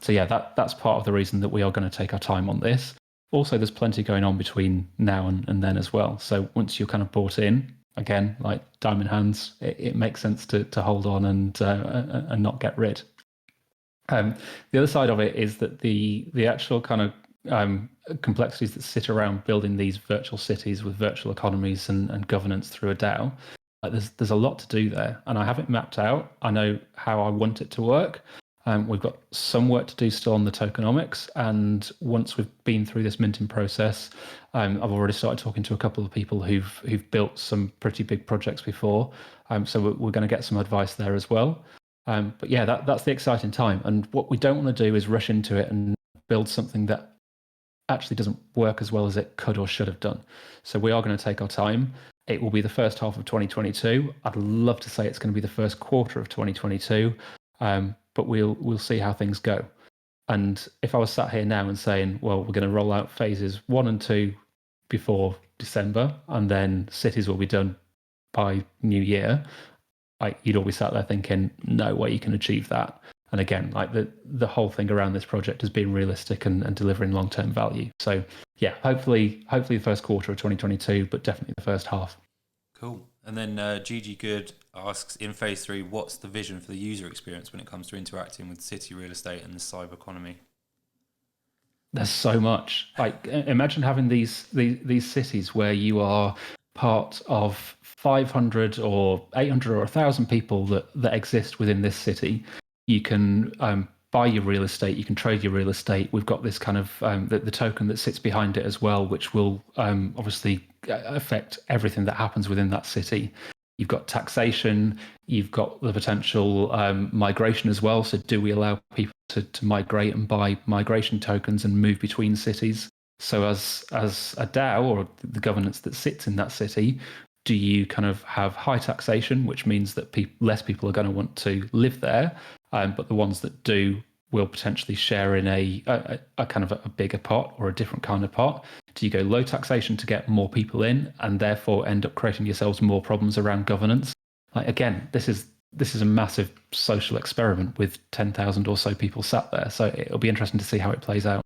So yeah, that's part of the reason that we are going to take our time on this. Also, there's plenty going on between now and then as well. So once you're kind of bought in, again, like diamond hands, it makes sense to hold on and not get rid. The other side of it is that the actual kind of complexities that sit around building these virtual cities with virtual economies and governance through a DAO, there's a lot to do there, and I have it mapped out. I know how I want it to work. We've got some work to do still on the tokenomics, and once we've been through this minting process, I've already started talking to a couple of people who've built some pretty big projects before, so we're going to get some advice there as well. But yeah, that's the exciting time, and what we don't want to do is rush into it and build something that actually doesn't work as well as it could or should have done. So we are going to take our time. It will be the first half of 2022. I'd love to say it's going to be the first quarter of 2022. But we'll see how things go. And if I was sat here now and saying, well, we're going to roll out phases 1 and 2 before December, and then cities will be done by New Year, you'd all be sat there thinking, no way you can achieve that. And again, like the whole thing around this project has been realistic and delivering long-term value. So yeah, hopefully the first quarter of 2022, but definitely the first half. Cool. And then GG Good asks, in phase 3, what's the vision for the user experience when it comes to interacting with city real estate and the cyber economy? There's so much. Like, imagine having these cities where you are part of 500 or 800 or 1,000 people that exist within this city. You can buy your real estate, you can trade your real estate. We've got this kind of the token that sits behind it as well, which will obviously affect everything that happens within that city. You've got taxation, you've got the potential migration as well. So do we allow people to migrate and buy migration tokens and move between cities? So as a DAO, or the governance that sits in that city, do you kind of have high taxation, which means that less people are going to want to live there, but the ones that do will potentially share in a kind of a bigger pot or a different kind of pot? Do you go low taxation to get more people in and therefore end up creating yourselves more problems around governance? Like, again, this is a massive social experiment with 10,000 or so people sat there. So it'll be interesting to see how it plays out.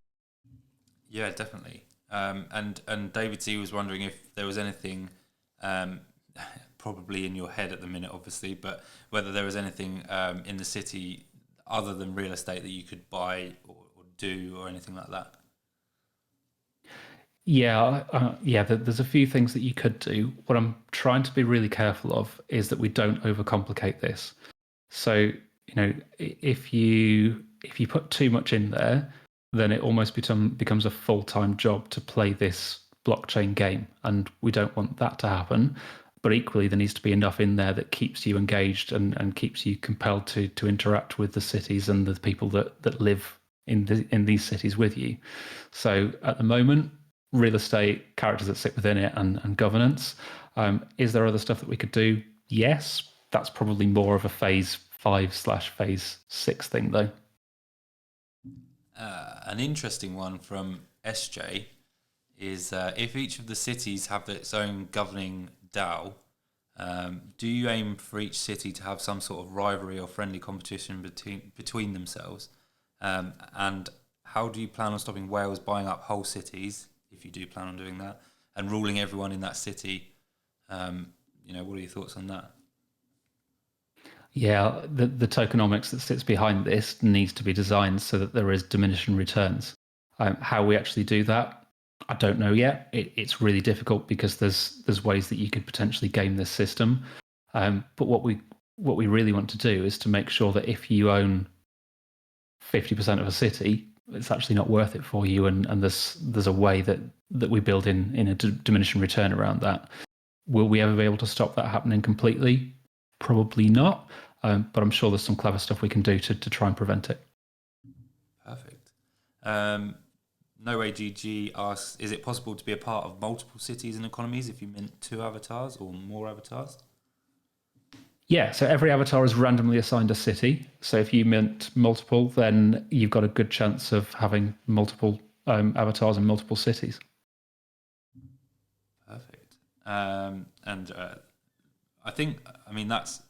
Yeah, definitely. And David C was wondering if there was anything, probably in your head at the minute, obviously, but whether there was anything in the city other than real estate that you could buy or do or anything like that. Yeah, there's a few things that you could do. What I'm trying to be really careful of is that we don't overcomplicate this. So, if you put too much in there, then it almost becomes a full-time job to play this blockchain game, and we don't want that to happen. But equally, there needs to be enough in there that keeps you engaged and keeps you compelled to interact with the cities and the people that live in these cities with you. So at the moment, real estate, characters that sit within it, and governance. Is there other stuff that we could do? Yes, that's probably more of a phase 5/phase 6 thing, though. An interesting one from SJ is if each of the cities have its own governing DAO, do you aim for each city to have some sort of rivalry or friendly competition between themselves? And how do you plan on stopping whales buying up whole cities, if you do plan on doing that, and ruling everyone in that city? What are your thoughts on that? Yeah, the tokenomics that sits behind this needs to be designed so that there is diminishing returns. How we actually do that, I don't know yet. It's really difficult because there's ways that you could potentially game this system. But what we really want to do is to make sure that if you own 50% of a city, it's actually not worth it for you, and there's a way that we build in a diminishing return around that. Will we ever be able to stop that happening completely? Probably not. But I'm sure there's some clever stuff we can do to try and prevent it. Perfect. No Way GG asks, is it possible to be a part of multiple cities and economies if you mint 2 avatars or more avatars? Yeah, so every avatar is randomly assigned a city. So if you mint multiple, then you've got a good chance of having multiple avatars in multiple cities. Perfect. And I think, I mean, that's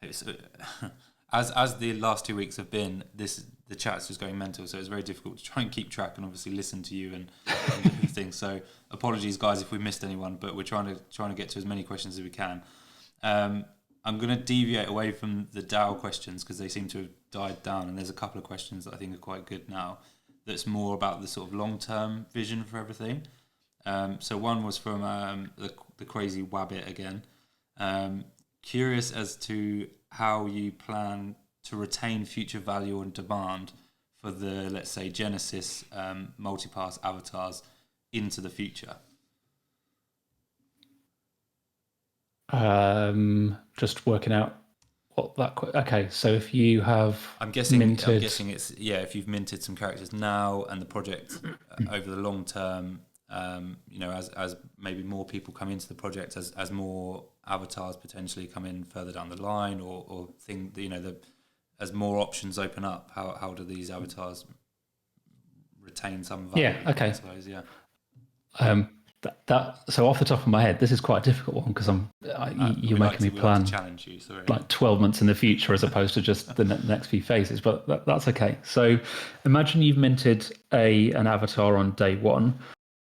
as the last 2 weeks have been, the chat's just going mental, so it's very difficult to try and keep track and obviously listen to you and do things. So apologies, guys, if we missed anyone, but we're trying to get to as many questions as we can. I'm going to deviate away from the DAO questions because they seem to have died down, and there's a couple of questions that I think are quite good now. That's more about the sort of long-term vision for everything. So one was from the crazy Wabbit again. Curious as to how you plan to retain future value and demand for the, let's say, Genesis Multipass avatars into the future. Just working out what that. Okay, so if you have, I'm guessing it's if you've minted some characters now and the project over the long term. As maybe more people come into the project, as more avatars potentially come in further down the line, or as more options open up, how do these avatars retain some value? Yeah, okay. I suppose, yeah. So off the top of my head, this is quite a difficult one because you're making me plan challenge you, sorry. like 12 months in the future as opposed to just the next few phases, but that's okay. So imagine you've minted an avatar on day one.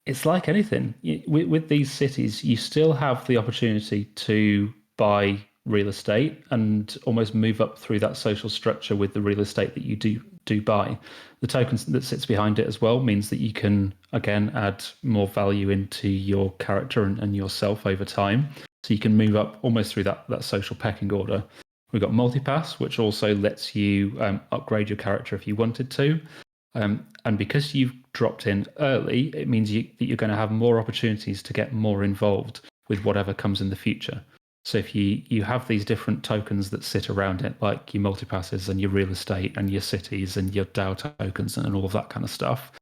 It's like anything. With these cities, you still have the opportunity to buy real estate and almost move up through that social structure with the real estate that you do buy. The tokens that sits behind it as well means that you can, again, add more value into your character and yourself over time. So you can move up almost through that social pecking order. We've got Multipass, which also lets you upgrade your character if you wanted to. And because you've dropped in early, it means that you're going to have more opportunities to get more involved with whatever comes in the future. So if you have these different tokens that sit around it, like your multipasses and your real estate and your cities and your DAO tokens and all of that kind of stuff,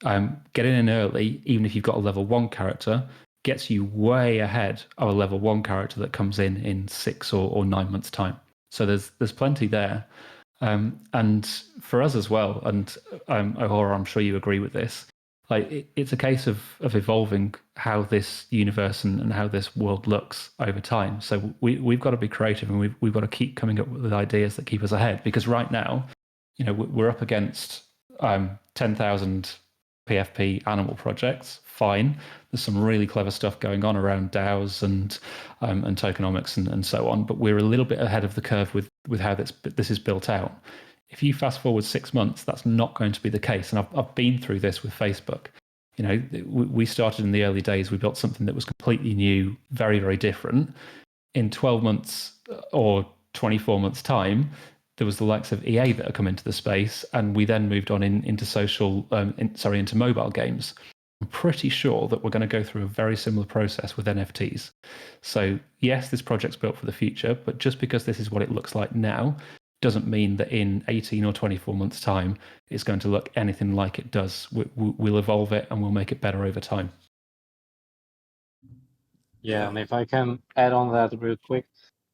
getting in early, even if you've got a level 1 character, gets you way ahead of a level 1 character that comes in 6 or 9 months' time. So there's plenty there. And for us as well, and Ahura, I'm sure you agree with this, like it's a case of evolving how this universe and how this world looks over time. So we've got to be creative, and we've got to keep coming up with ideas that keep us ahead, because right now, we're up against 10,000 PFP animal projects. Fine, there's some really clever stuff going on around DAOs and tokenomics and so on, but we're a little bit ahead of the curve with how this is built out. If you fast forward 6 months, that's not going to be the case. And I've been through this with Facebook. We started in the early days. We built something that was completely new, very, very different. In 12 months or 24 months' time, there was the likes of EA that had come into the space, and we then moved on into mobile games. I'm pretty sure that we're going to go through a very similar process with NFTs. So yes, this project's built for the future, but just because this is what it looks like now doesn't mean that in 18 or 24 months' time it's going to look anything like it does. We'll evolve it and we'll make it better over time. Yeah, and if I can add on that real quick,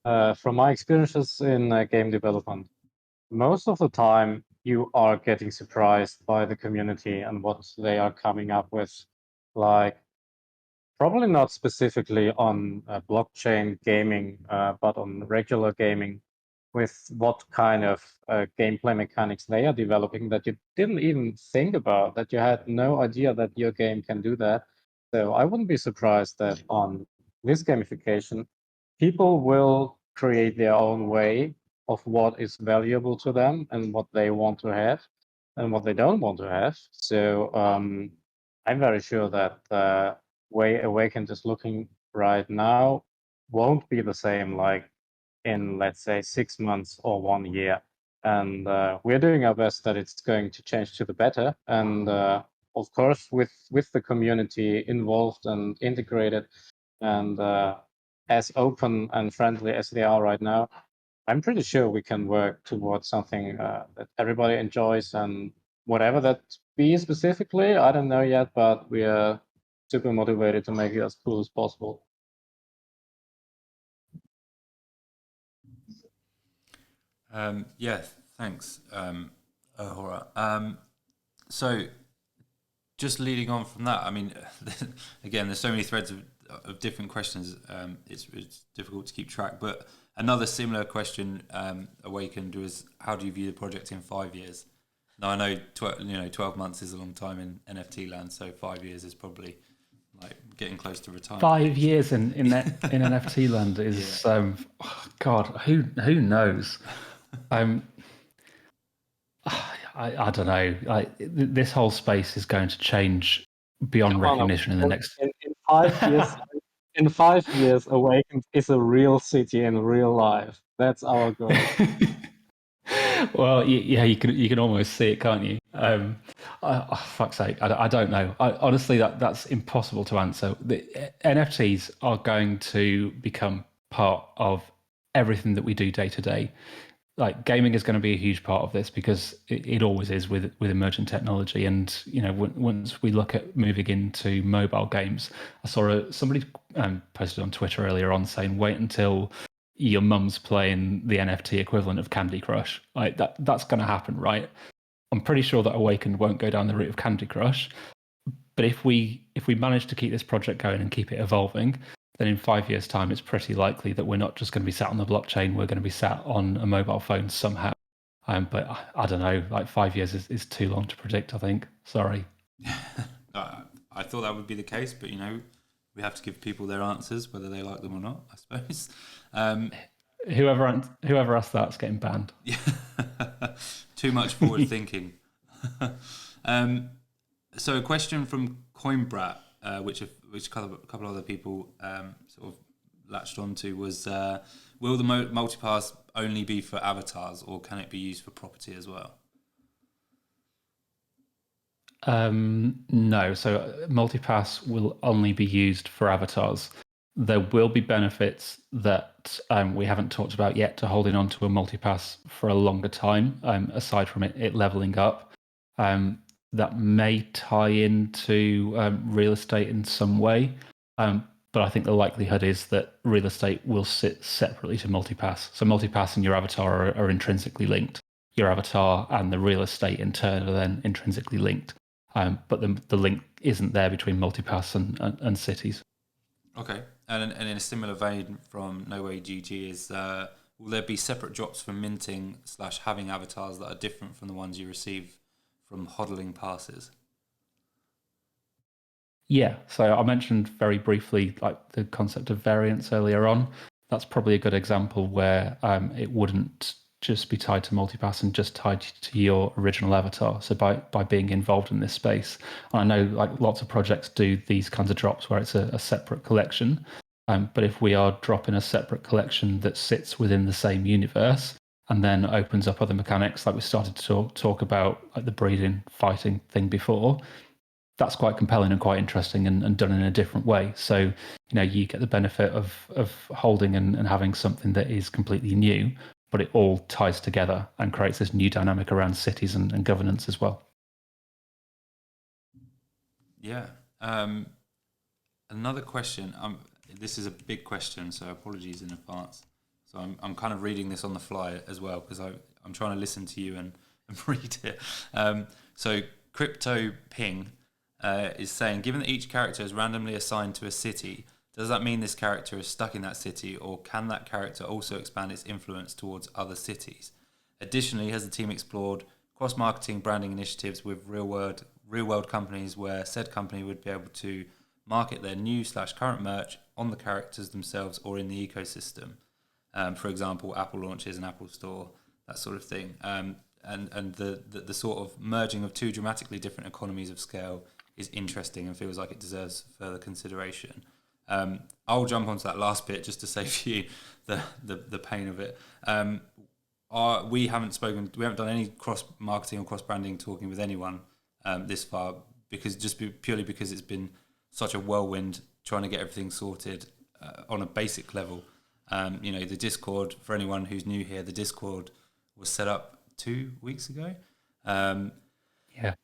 from my experiences in game development, most of the time you are getting surprised by the community and what they are coming up with. Like, probably not specifically on blockchain gaming, but on regular gaming, with what kind of gameplay mechanics they are developing that you didn't even think about, that you had no idea that your game can do that. So I wouldn't be surprised that on this gamification, people will create their own way of what is valuable to them and what they want to have and what they don't want to have. So I'm very sure that the way Awakened is looking right now won't be the same like in, let's say, 6 months or 1 year. And we're doing our best that it's going to change to the better. And of course, with the community involved and integrated and as open and friendly as they are right now, I'm pretty sure we can work towards something that everybody enjoys, and whatever that be specifically, I don't know yet, but we are super motivated to make it as cool as possible. Yeah, thanks, Ahura. So just leading on from that, I mean, again, there's so many threads of different questions. It's difficult to keep track. But another similar question Awakened was, how do you view the project in 5 years? Now I know 12 months is a long time in NFT land, so 5 years is probably like getting close to retirement. 5 years in NFT land is God, who knows? I don't know. This whole space is going to change beyond recognition in the next. In 5 years, in 5 years, Awakened is a real city in real life. That's our goal. Well, yeah, you can almost see it, can't you? Fuck's sake, I don't know. Honestly, that's impossible to answer. The NFTs are going to become part of everything that we do day to day. Like gaming is going to be a huge part of this because it always is with emergent technology. And once we look at moving into mobile games, I saw somebody posted on Twitter earlier on saying, wait until your mum's playing the NFT equivalent of Candy Crush. Like that's going to happen, right? I'm pretty sure that Awakened won't go down the route of Candy Crush, but if we manage to keep this project going and keep it evolving, then in 5 years' time, it's pretty likely that we're not just going to be sat on the blockchain, we're going to be sat on a mobile phone somehow. But I don't know, like 5 years is too long to predict, I think. Sorry. I thought that would be the case, but we have to give people their answers, whether they like them or not, I suppose. Whoever asked that's getting banned. Yeah. Too much forward thinking. So a question from Coinbrat, which a couple other people sort of latched onto was, will the multipass only be for avatars, or can it be used for property as well? No, so Multipass will only be used for avatars. There will be benefits that we haven't talked about yet to holding on to a Multipass for a longer time, aside from it leveling up. That may tie into real estate in some way, but I think the likelihood is that real estate will sit separately to Multipass. So Multipass and your avatar are intrinsically linked. Your avatar and the real estate in turn are then intrinsically linked. But the link isn't there between Multipass and cities. Okay, and in a similar vein from No Way GG is, will there be separate drops for minting / having avatars that are different from the ones you receive from hodling passes? Yeah, so I mentioned very briefly like the concept of variance earlier on. That's probably a good example where it wouldn't just be tied to Multipass and just tied to your original avatar. So by being involved in this space, and I know like lots of projects do these kinds of drops where it's a separate collection. But if we are dropping a separate collection that sits within the same universe and then opens up other mechanics, like we started to talk about, like the breeding, fighting thing before, that's quite compelling and quite interesting and done in a different way. So, you get the benefit of holding and having something that is completely new, but it all ties together and creates this new dynamic around cities and governance as well. Yeah. Another question. This is a big question, so apologies in advance. So I'm kind of reading this on the fly as well because I'm trying to listen to you and read it. So Crypto Ping is saying, given that each character is randomly assigned to a city, does that mean this character is stuck in that city, or can that character also expand its influence towards other cities? Additionally, has the team explored cross-marketing branding initiatives with real-world companies where said company would be able to market their new / current merch on the characters themselves or in the ecosystem? For example, Apple launches an Apple Store, that sort of thing. And the sort of merging of two dramatically different economies of scale is interesting and feels like it deserves further consideration. I'll jump onto that last bit just to save you the pain of it. We haven't done any cross marketing or cross branding talking with anyone this far, purely because it's been such a whirlwind trying to get everything sorted on a basic level. The Discord, for anyone who's new here, the Discord was set up 2 weeks ago.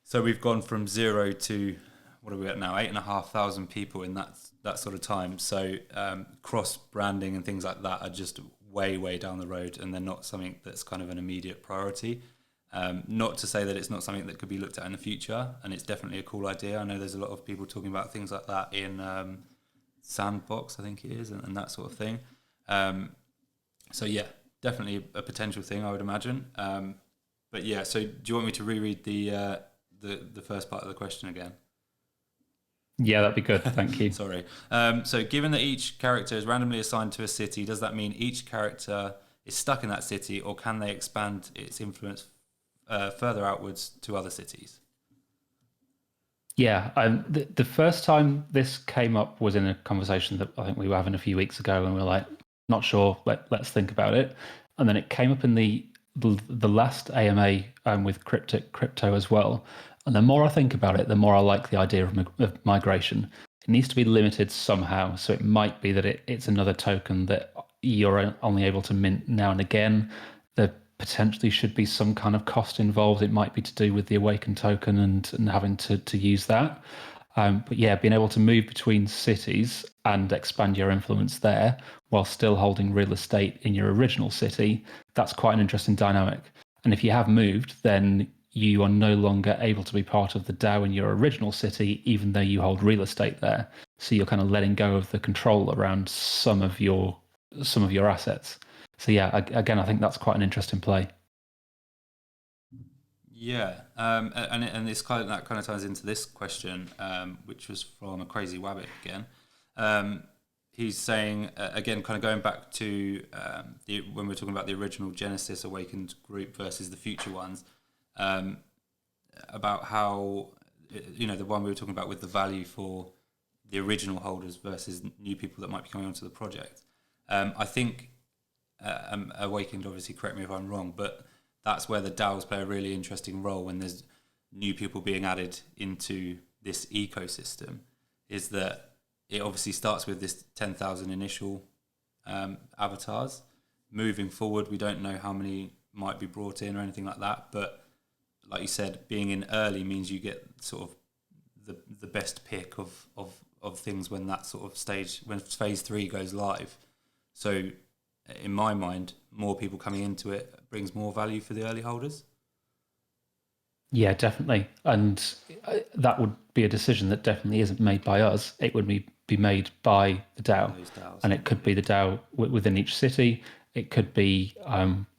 So we've gone from 0 to, what are we at now? 8,500 people in that sort of time. So cross branding and things like that are just way down the road, and they're not something that's kind of an immediate priority. Not to say that it's not something that could be looked at in the future, and it's definitely a cool idea. I know there's a lot of people talking about things like that in Sandbox, I think it is, and that sort of thing. So yeah, definitely a potential thing, I would imagine. But yeah, so do you want me to reread the first part of the question again? Yeah, that'd be good. Thank you. Sorry. So given that each character is randomly assigned to a city, does that mean each character is stuck in that city, or can they expand its influence further outwards to other cities? Yeah, the first time this came up was in a conversation that I think we were having a few weeks ago, and we were like, not sure, let's think about it. And then it came up in the last AMA with crypto as well. And the more I think about it, the more I like the idea of migration. It needs to be limited somehow. So it might be that it's another token that you're only able to mint now and again. There potentially should be some kind of cost involved. It might be to do with the Awakened token and having to use that. But yeah, being able to move between cities and expand your influence there while still holding real estate in your original city, that's quite an interesting dynamic. And if you have moved, then you are no longer able to be part of the DAO in your original city, even though you hold real estate there. So you're kind of letting go of the control around some of your assets. So yeah, again, I think that's quite an interesting play. Yeah, and this kind of ties into this question, which was from a Crazy Wabbit again. He's saying again, kind of going back to when we're talking about the original Genesis Awakened group versus the future ones, about how the one we were talking about with the value for the original holders versus new people that might be coming onto the project. I think Awakened, obviously, correct me if I'm wrong, but that's where the DAOs play a really interesting role when there's new people being added into this ecosystem, is that it obviously starts with this 10,000 initial avatars. Moving forward, we don't know how many might be brought in or anything like that, but like you said, being in early means you get sort of the best pick of things when that sort of stage, when phase 3 goes live. So in my mind, more people coming into it brings more value for the early holders. Yeah, definitely. And that would be a decision that definitely isn't made by us. It would be made by the DAO. And it could be the DAO within each city. It could be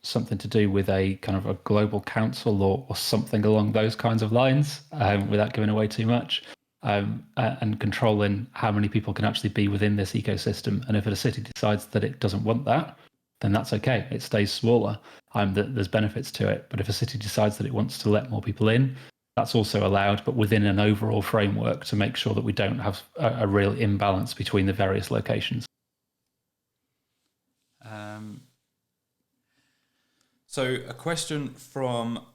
something to do with a kind of a global council or something along those kinds of lines, without giving away too much, and controlling how many people can actually be within this ecosystem. And if a city decides that it doesn't want that, then that's okay. It stays smaller. There's benefits to it. But if a city decides that it wants to let more people in, that's also allowed, but within an overall framework to make sure that we don't have a real imbalance between the various locations. So a question from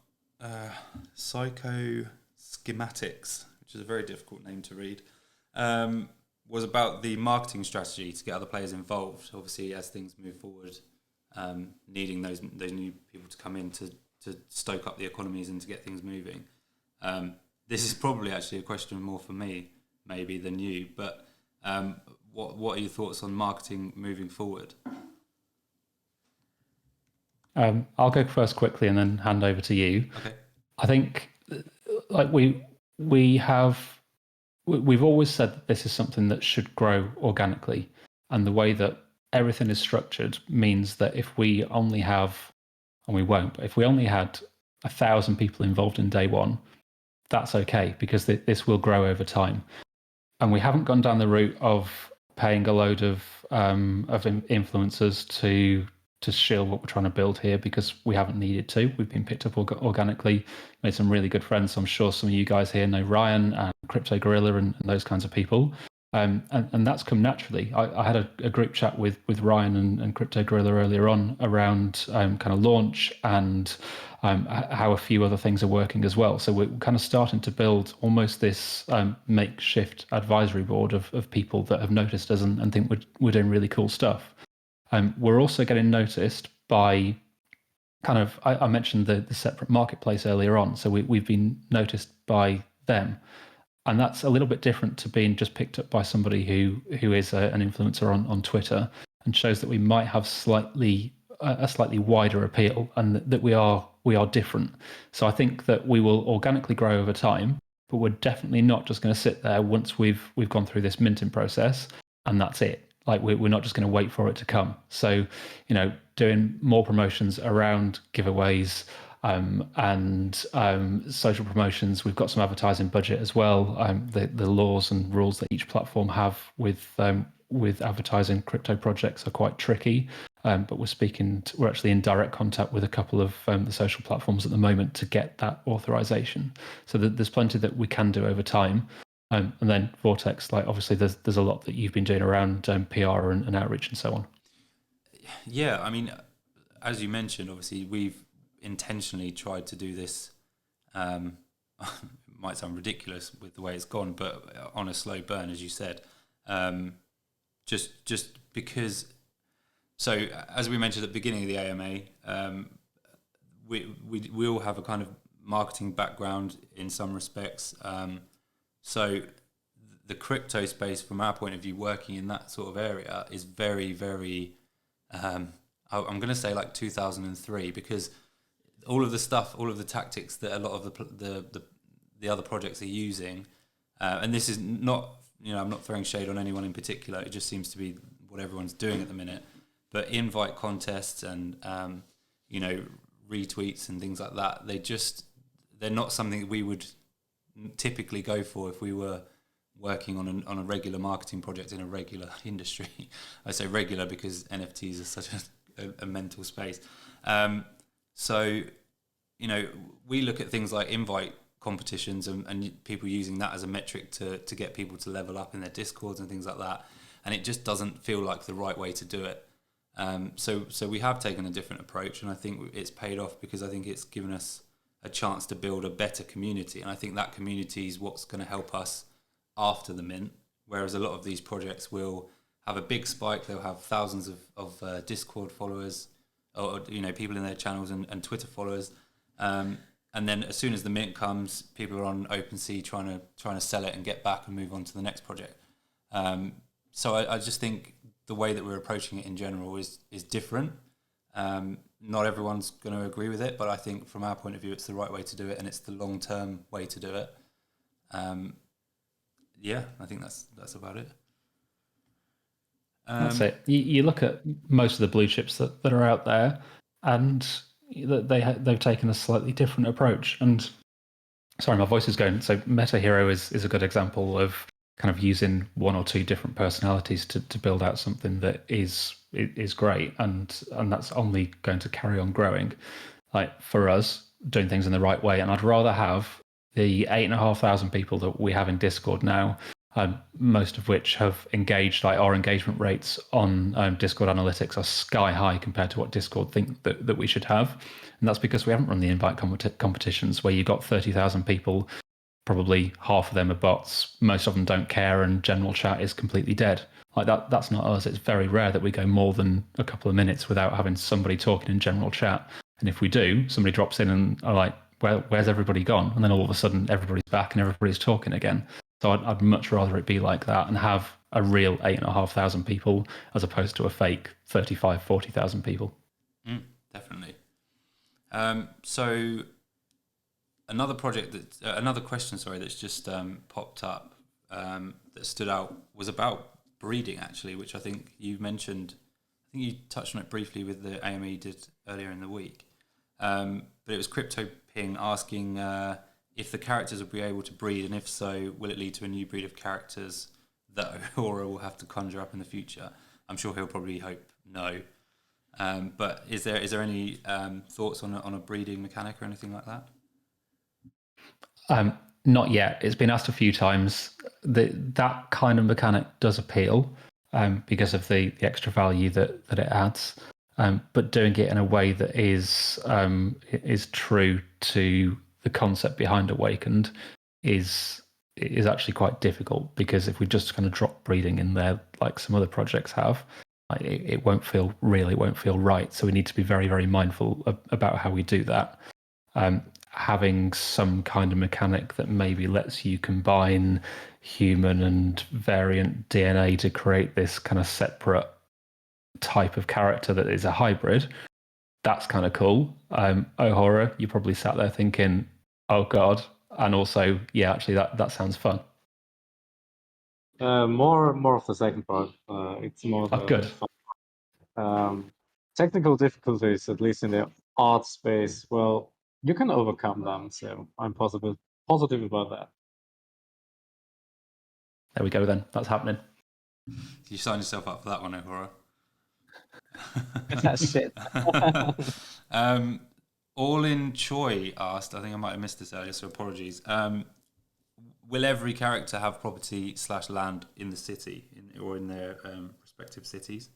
Psycho Schematics, which is a very difficult name to read, was about the marketing strategy to get other players involved. Obviously, as things move forward, needing those new people to come in to stoke up the economies and to get things moving. This is probably actually a question more for me, maybe, than you. But what are your thoughts on marketing moving forward? I'll go first quickly and then hand over to you. Okay. I think, like we've always said that this is something that should grow organically, and the way that everything is structured means that if we only have, and we won't, but if we only had 1,000 people involved in day one, that's okay, because this will grow over time. And we haven't gone down the route of paying a load of influencers to to shield what we're trying to build here because we haven't needed to. We've been picked up organically, made some really good friends. So I'm sure some of you guys here know Ryan and Crypto Gorilla and those kinds of people. And that's come naturally. I had a group chat with Ryan and Crypto Gorilla earlier on around kind of launch and how a few other things are working as well. So we're kind of starting to build almost this makeshift advisory board of people that have noticed us and think we're doing really cool stuff. We're also getting noticed by kind of, I mentioned the separate marketplace earlier on. So we've been noticed by them. And that's a little bit different to being just picked up by somebody who is an influencer on Twitter, and shows that we might have a slightly wider appeal and that we are different. So I think that we will organically grow over time, but we're definitely not just going to sit there once we've gone through this minting process and that's it. Like we're not just going to wait for it to come. So, doing more promotions around giveaways, and social promotions. We've got some advertising budget as well. The laws and rules that each platform have with advertising crypto projects are quite tricky. But we're actually in direct contact with a couple of the social platforms at the moment to get that authorization. So there's plenty that we can do over time. And then Vortex, like obviously there's a lot that you've been doing around PR and outreach and so on. Yeah, I mean, as you mentioned, obviously we've intentionally tried to do this, might sound ridiculous with the way it's gone, but on a slow burn, as you said, just because. So as we mentioned at the beginning of the AMA, we all have a kind of marketing background in some respects. So the crypto space, from our point of view, working in that sort of area is very, very, I'm going to say like 2003, because all of the stuff, all of the tactics that a lot of the other projects are using, and this is not, I'm not throwing shade on anyone in particular. It just seems to be what everyone's doing at the minute. But invite contests and retweets and things like that, they're not something we would typically go for if we were working on a regular marketing project in a regular industry. I say regular because NFTs are such a mental space. So, we look at things like invite competitions and people using that as a metric to get people to level up in their Discords and things like that. And it just doesn't feel like the right way to do it. So we have taken a different approach, and I think it's paid off because I think it's given us a chance to build a better community. And I think that community is what's going to help us after the mint, whereas a lot of these projects will have a big spike. They'll have thousands of Discord followers, or people in their channels and Twitter followers, and then as soon as the mint comes, people are on OpenSea trying to sell it and get back and move on to the next project. So I just think the way that we're approaching it in general is different. Not everyone's going to agree with it, but I think from our point of view, it's the right way to do it, and it's the long-term way to do it. Yeah, I think that's about it. That's it. You look at most of the blue chips that are out there, and they've taken a slightly different approach. And sorry, my voice is going. So Meta Hero is a good example of kind of using one or two different personalities to build out something that is great, and that's only going to carry on growing. Like for us, doing things in the right way, and I'd rather have the 8,500 people that we have in Discord now, most of which have engaged. Like our engagement rates on Discord analytics are sky high compared to what Discord think that we should have, and that's because we haven't run the invite competitions where you got 30,000 people. Probably half of them are bots. Most of them don't care, and general chat is completely dead. Like that's not us. It's very rare that we go more than a couple of minutes without having somebody talking in general chat. And if we do, somebody drops in and are like, where's everybody gone? And then all of a sudden everybody's back and everybody's talking again. So I'd much rather it be like that and have a real 8,500 people as opposed to a fake 35, 40,000 people. Definitely. So another question, that's just popped up that stood out was about breeding, actually, which I think you mentioned. I think you touched on it briefly with the AMA you did earlier in the week. But it was Crypto Ping asking if the characters will be able to breed, and if so, will it lead to a new breed of characters that Aura will have to conjure up in the future? I'm sure he'll probably hope no. But is there any thoughts on a breeding mechanic or anything like that? Not yet. It's been asked a few times. That kind of mechanic does appeal because of the extra value that it adds. But doing it in a way that is true to the concept behind Awakened is actually quite difficult, because if we just kind of drop breeding in there like some other projects have, it won't feel real. It won't feel right. So we need to be very, very mindful about how we do that. Having some kind of mechanic that maybe lets you combine human and variant DNA to create this kind of separate type of character that is a hybrid, that's kind of cool. Ohora, you probably sat there thinking, oh God. And also, yeah, actually that sounds fun. More of the second part. It's more Oh, good. fun. Technical difficulties, at least in the art space, well, you can overcome them. So I'm positive about that. There we go then. That's happening. You signed yourself up for that one, Ohora. That's shit. All in Choi asked, I think I might have missed this earlier, so apologies. Will every character have property / land in the city or in their respective cities?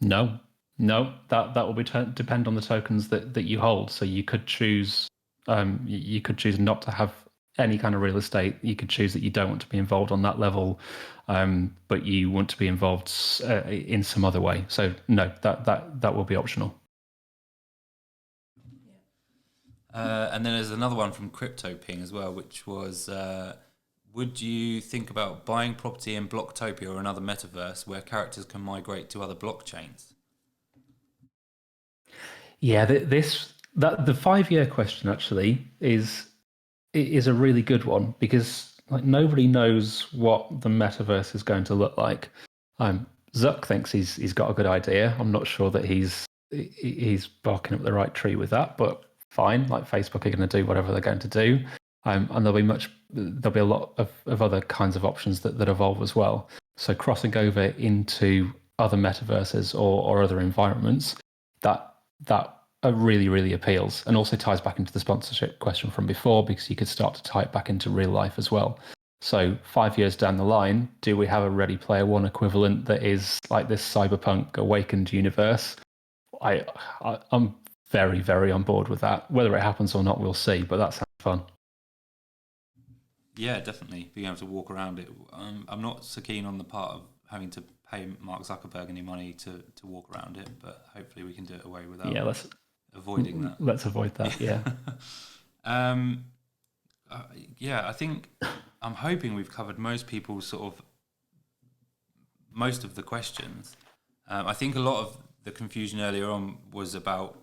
No, that will be depend on the tokens that you hold. So you could choose not to have any kind of real estate. You could choose that you don't want to be involved on that level, but you want to be involved in some other way. So no, that will be optional. And then there's another one from Crypto Ping as well, which was, would you think about buying property in Blocktopia or another metaverse where characters can migrate to other blockchains? Yeah, the 5-year question actually is a really good one, because like nobody knows what the metaverse is going to look like. Zuck thinks he's got a good idea. I'm not sure that he's barking up the right tree with that, but fine. Like Facebook are going to do whatever they're going to do, and there'll be a lot of other kinds of options that evolve as well. So crossing over into other metaverses or other environments, that really, really appeals, and also ties back into the sponsorship question from before, because you could start to tie it back into real life as well. So 5 years down the line, do we have a Ready Player One equivalent that is like this cyberpunk Awakened universe? I'm very, very on board with that. Whether it happens or not, we'll see, but that sounds fun. Yeah, definitely. Being able to walk around it. I'm not so keen on the part of having to pay Mark Zuckerberg any money to walk around it, but hopefully we can do it away without avoiding that. Let's avoid that, yeah. Yeah, I think I'm hoping we've covered most of the questions. I think a lot of the confusion earlier on was about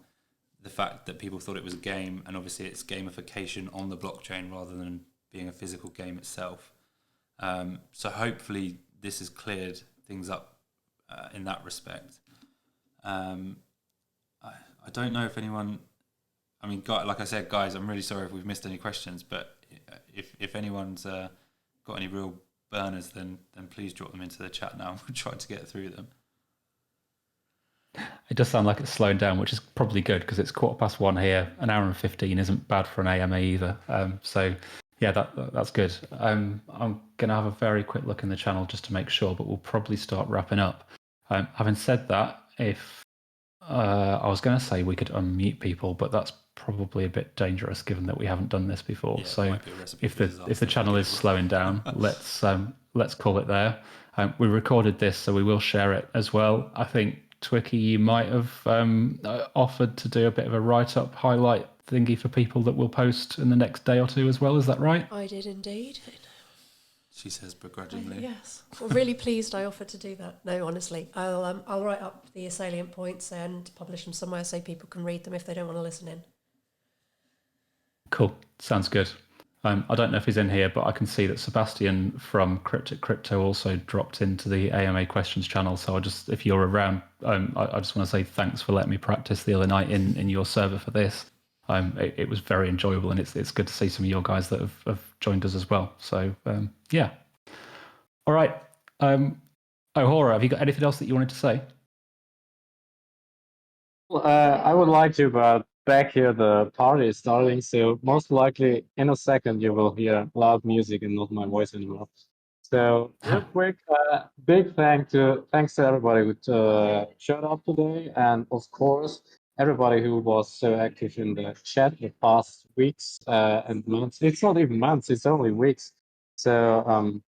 the fact that people thought it was a game, and obviously it's gamification on the blockchain rather than being a physical game itself. So hopefully this has cleared things up in that respect. I don't know if anyone... I mean, like I said, guys, I'm really sorry if we've missed any questions, but if anyone's got any real burners, then please drop them into the chat now. We'll try to get through them. It does sound like it's slowing down, which is probably good, because it's 1:15 here. An hour and 15 isn't bad for an AMA either. So yeah, that's good. I'm going to have a very quick look in the channel just to make sure, but we'll probably start wrapping up. Having said that, if I was going to say we could unmute people, but that's probably a bit dangerous given that we haven't done this before. Yeah, so if the channel is slowing down, let's call it there. We recorded this, so we will share it as well. I think Twicky, you might have offered to do a bit of a write-up highlight thingy for people that we'll post in the next day or two as well. Is that right? I did indeed. She says begrudgingly. Yes. Well, really pleased I offered to do that. No, honestly. I'll write up the salient points and publish them somewhere so people can read them if they don't want to listen in. Cool. Sounds good. I don't know if he's in here, but I can see that Sebastian from Cryptic Crypto also dropped into the AMA questions channel. So if you're around, I just want to say thanks for letting me practice the other night in your server for this. It was very enjoyable, and it's good to see some of your guys that have joined us as well. So yeah. All right. Ohora, have you got anything else that you wanted to say? I would like to, but back here the party is starting, so most likely in a second you will hear loud music and not my voice anymore. So real quick, thanks to everybody who showed up today, and of course everybody who was so active in the chat the past weeks and months. It's not even months; it's only weeks. So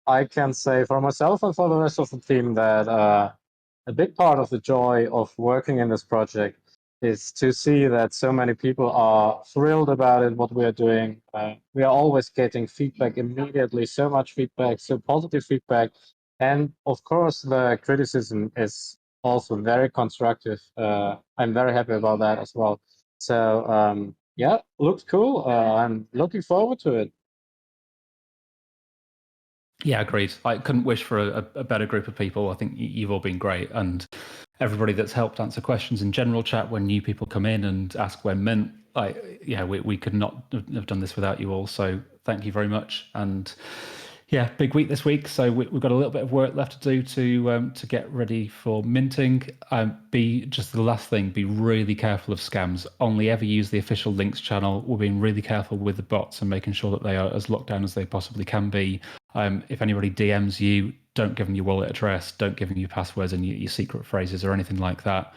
I can say for myself and for the rest of the team that a big part of the joy of working in this project is to see that so many people are thrilled about it, what we are doing. We are always getting feedback immediately, so much feedback, so positive feedback. And of course, the criticism is also very constructive. I'm very happy about that as well. So yeah, looks cool. I'm looking forward to it. Yeah, agreed. I couldn't wish for a better group of people. I think you've all been great, and everybody that's helped answer questions in general chat when new people come in and ask when mint. We could not have done this without you all. So thank you very much. And yeah, big week this week. So we've got a little bit of work left to do to get ready for minting. Just the last thing, be really careful of scams. Only ever use the official links channel. We're being really careful with the bots and making sure that they are as locked down as they possibly can be. If anybody DMs you, don't give them your wallet address, don't give them your passwords and your secret phrases or anything like that.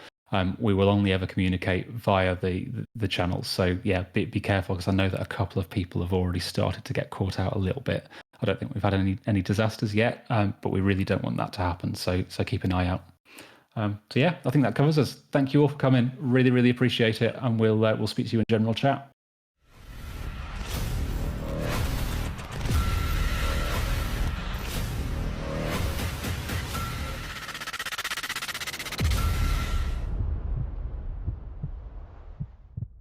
We will only ever communicate via the channels. So yeah, be careful, because I know that a couple of people have already started to get caught out a little bit. I don't think we've had any disasters yet, but we really don't want that to happen. So keep an eye out. So yeah, I think that covers us. Thank you all for coming. Really, really appreciate it, and we'll speak to you in general chat.